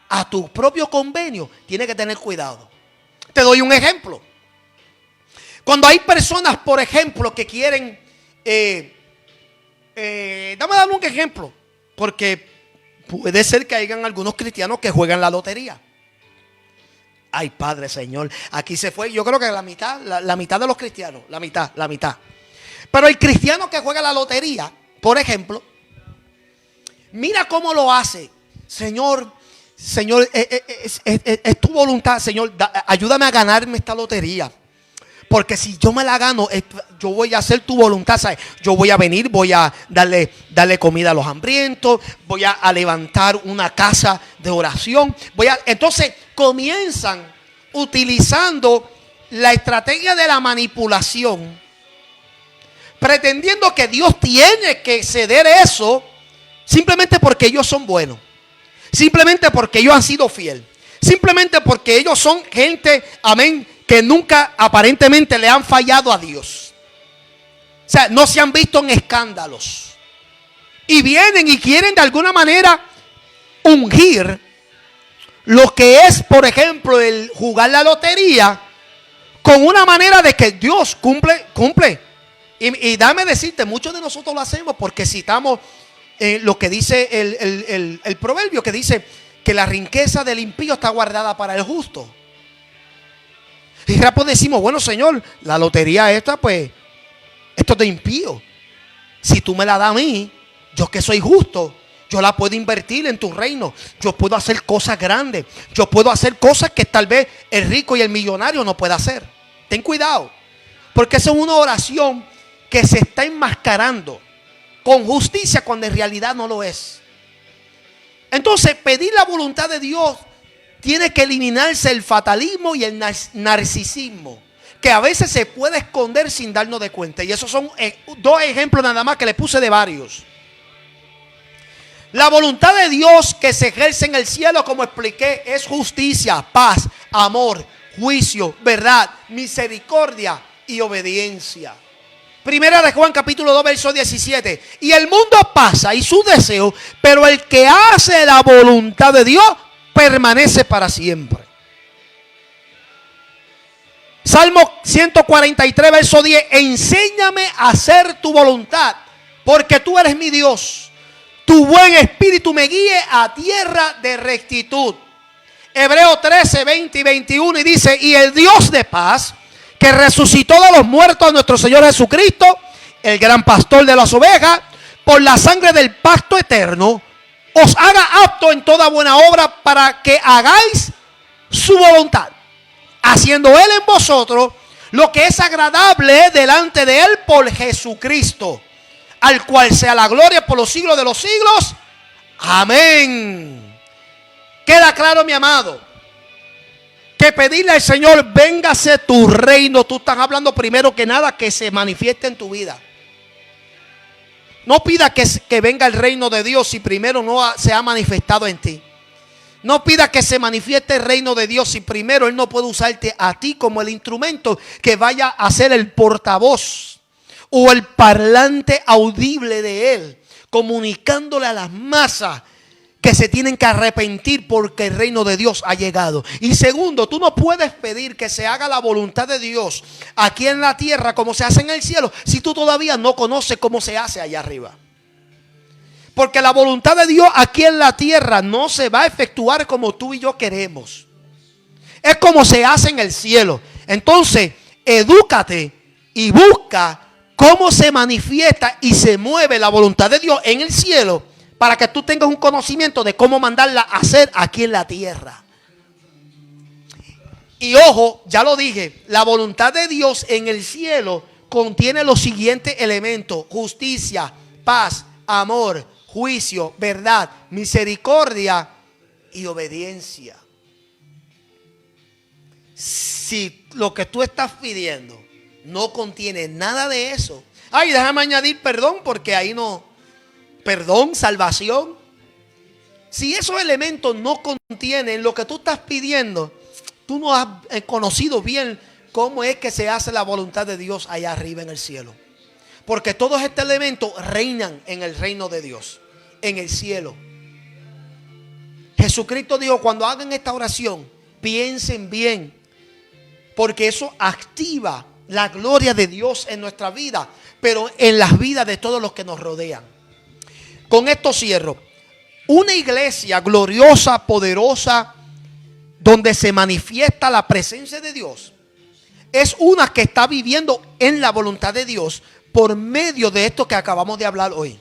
S1: a tu propio convenio, tienes que tener cuidado. Te doy un ejemplo. Cuando hay personas, por ejemplo, que quieren, dame un ejemplo, porque puede ser que hayan algunos cristianos que juegan la lotería. Ay, Padre Señor, aquí se fue, yo creo que la mitad de los cristianos, la mitad. Pero el cristiano que juega la lotería, por ejemplo, mira cómo lo hace. Señor, es tu voluntad, Señor, ayúdame a ganarme esta lotería. Porque si yo me la gano, yo voy a hacer tu voluntad, ¿sabes? Yo voy a venir, voy a darle comida a los hambrientos, voy a levantar una casa de oración. Entonces comienzan utilizando la estrategia de la manipulación, pretendiendo que Dios tiene que ceder eso simplemente porque ellos son buenos, simplemente porque ellos han sido fieles, simplemente porque ellos son gente, amén, que nunca aparentemente le han fallado a Dios. O sea, no se han visto en escándalos. Y vienen y quieren de alguna manera ungir lo que es, por ejemplo, el jugar la lotería con una manera de que Dios cumple. Y dame decirte, muchos de nosotros lo hacemos porque citamos lo que dice el proverbio, que dice que la riqueza del impío está guardada para el justo. Y después decimos, bueno, Señor, la lotería esta, pues esto es de impío. Si tú me la das a mí, yo que soy justo, yo la puedo invertir en tu reino. Yo puedo hacer cosas grandes. Yo puedo hacer cosas que tal vez el rico y el millonario no pueda hacer. Ten cuidado, porque esa es una oración que se está enmascarando con justicia cuando en realidad no lo es. Entonces, pedir la voluntad de Dios tiene que eliminarse el fatalismo y el narcisismo, que a veces se puede esconder sin darnos de cuenta. Y esos son dos ejemplos nada más que le puse de varios. La voluntad de Dios que se ejerce en el cielo, como expliqué, es justicia, paz, amor, juicio, verdad, misericordia y obediencia. Primera de Juan capítulo 2 verso 17. Y el mundo pasa y su deseo, pero el que hace la voluntad de Dios permanece para siempre. Salmo 143 verso 10. Enséñame a hacer tu voluntad, porque tú eres mi Dios. Tu buen espíritu me guíe a tierra de rectitud. Hebreo 13, 20 y 21 y dice: y el Dios de paz, que resucitó de los muertos a nuestro Señor Jesucristo, el gran pastor de las ovejas, por la sangre del pacto eterno, os haga apto en toda buena obra para que hagáis su voluntad, haciendo Él en vosotros lo que es agradable delante de Él por Jesucristo, al cual sea la gloria por los siglos de los siglos. Amén. Queda claro, mi amado, que pedirle al Señor: véngase tu reino. Tú estás hablando primero que nada que se manifieste en tu vida. No pida que venga el reino de Dios si primero no se ha manifestado en ti. No pida que se manifieste el reino de Dios si primero Él no puede usarte a ti como el instrumento que vaya a ser el portavoz o el parlante audible de Él, comunicándole a las masas que se tienen que arrepentir porque el reino de Dios ha llegado. Y segundo, tú no puedes pedir que se haga la voluntad de Dios aquí en la tierra como se hace en el cielo si tú todavía no conoces cómo se hace allá arriba. Porque la voluntad de Dios aquí en la tierra no se va a efectuar como tú y yo queremos. Es como se hace en el cielo. Entonces, edúcate y busca cómo se manifiesta y se mueve la voluntad de Dios en el cielo, para que tú tengas un conocimiento de cómo mandarla a hacer aquí en la tierra. Y ojo, ya lo dije, la voluntad de Dios en el cielo contiene los siguientes elementos: justicia, paz, amor, juicio, verdad, misericordia y obediencia. Si lo que tú estás pidiendo no contiene nada de eso, ay, déjame añadir perdón, porque ahí no. Perdón, salvación. Si esos elementos no contienen lo que tú estás pidiendo, tú no has conocido bien cómo es que se hace la voluntad de Dios allá arriba en el cielo. Porque todos estos elementos reinan en el reino de Dios, en el cielo. Jesucristo dijo: cuando hagan esta oración, piensen bien, porque eso activa la gloria de Dios en nuestra vida, pero en las vidas de todos los que nos rodean. Con esto cierro. Una iglesia gloriosa, poderosa, donde se manifiesta la presencia de Dios, es una que está viviendo en la voluntad de Dios por medio de esto que acabamos de hablar hoy.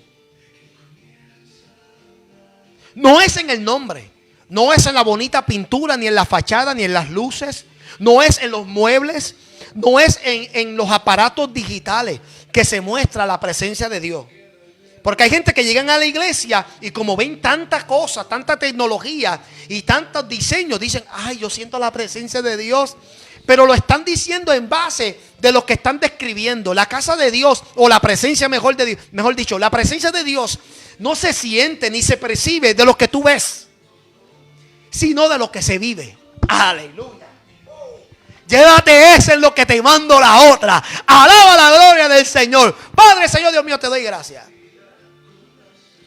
S1: No es en el nombre, no es en la bonita pintura, ni en la fachada, ni en las luces, no es en los muebles, no es en los aparatos digitales que se muestra la presencia de Dios. Porque hay gente que llegan a la iglesia y como ven tanta cosa, tanta tecnología y tantos diseños, dicen: ay, yo siento la presencia de Dios. Pero lo están diciendo en base de lo que están describiendo. La casa de Dios, o la presencia, mejor dicho, la presencia de Dios no se siente ni se percibe de lo que tú ves, sino de lo que se vive. Aleluya. Llévate ese, en lo que te mando la otra. Alaba la gloria del Señor. Padre, Señor Dios mío, te doy gracias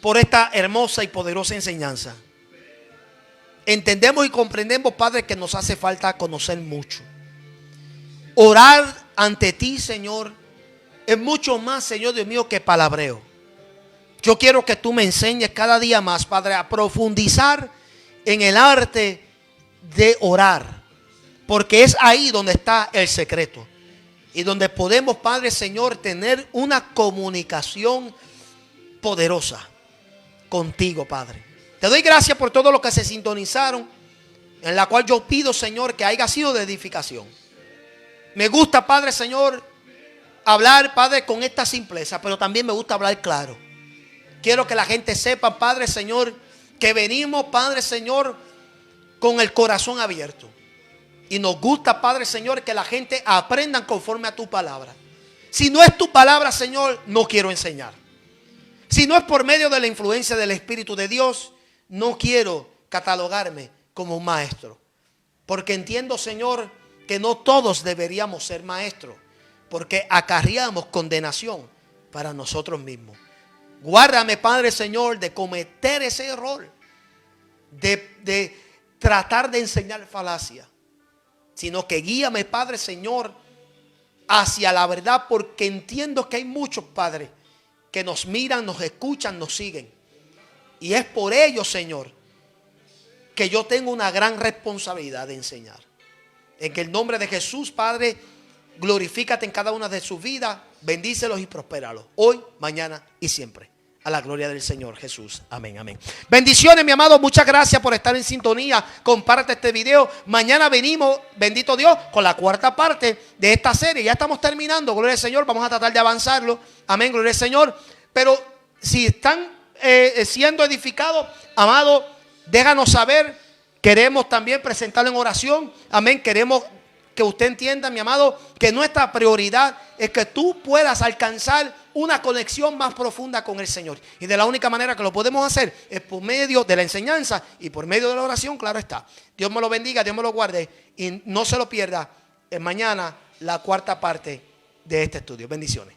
S1: por esta hermosa y poderosa enseñanza. Entendemos y comprendemos, Padre, que nos hace falta conocer mucho. Orar ante ti, Señor, es mucho más, Señor Dios mío, que palabreo. Yo quiero que tú me enseñes cada día más, Padre, a profundizar en el arte de orar, porque es ahí donde está el secreto. y donde podemos, Padre Señor, tener una comunicación poderosa contigo, Padre. Te doy gracias por todo lo que se sintonizaron, en la cual yo pido, Señor, que haya sido de edificación. Me gusta, Padre Señor, hablar, Padre, con esta simpleza, pero también me gusta hablar claro. Quiero que la gente sepa, Padre Señor, que venimos, Padre Señor, con el corazón abierto. Y nos gusta, Padre Señor, que la gente aprenda conforme a tu palabra. Si no es tu palabra, Señor, no quiero enseñar. Si no es por medio de la influencia del Espíritu de Dios, no quiero catalogarme como un maestro. Porque entiendo, Señor, que no todos deberíamos ser maestros, porque acarreamos condenación para nosotros mismos. Guárdame, Padre Señor, de cometer ese error, de tratar de enseñar falacia, sino que guíame, Padre Señor, hacia la verdad, porque entiendo que hay muchos, Padre, que nos miran, nos escuchan, nos siguen. Y es por ello, Señor, que yo tengo una gran responsabilidad de enseñar. En el nombre de Jesús, Padre, glorifícate en cada una de sus vidas, bendícelos y prospéralos, hoy, mañana y siempre. A la gloria del Señor Jesús. Amén, amén. Bendiciones, mi amado. Muchas gracias por estar en sintonía. Comparte este video. Mañana venimos, bendito Dios, con la cuarta parte de esta serie. Ya estamos terminando, gloria al Señor. Vamos a tratar de avanzarlo. Amén, gloria al Señor. Pero si están siendo edificados, amado, déjanos saber. Queremos también presentarlo en oración. Amén. Queremos que usted entienda, mi amado, que nuestra prioridad es que tú puedas alcanzar una conexión más profunda con el Señor. Y de la única manera que lo podemos hacer es por medio de la enseñanza y por medio de la oración, claro está. Dios me lo bendiga, Dios me lo guarde y no se lo pierda mañana la cuarta parte de este estudio. Bendiciones.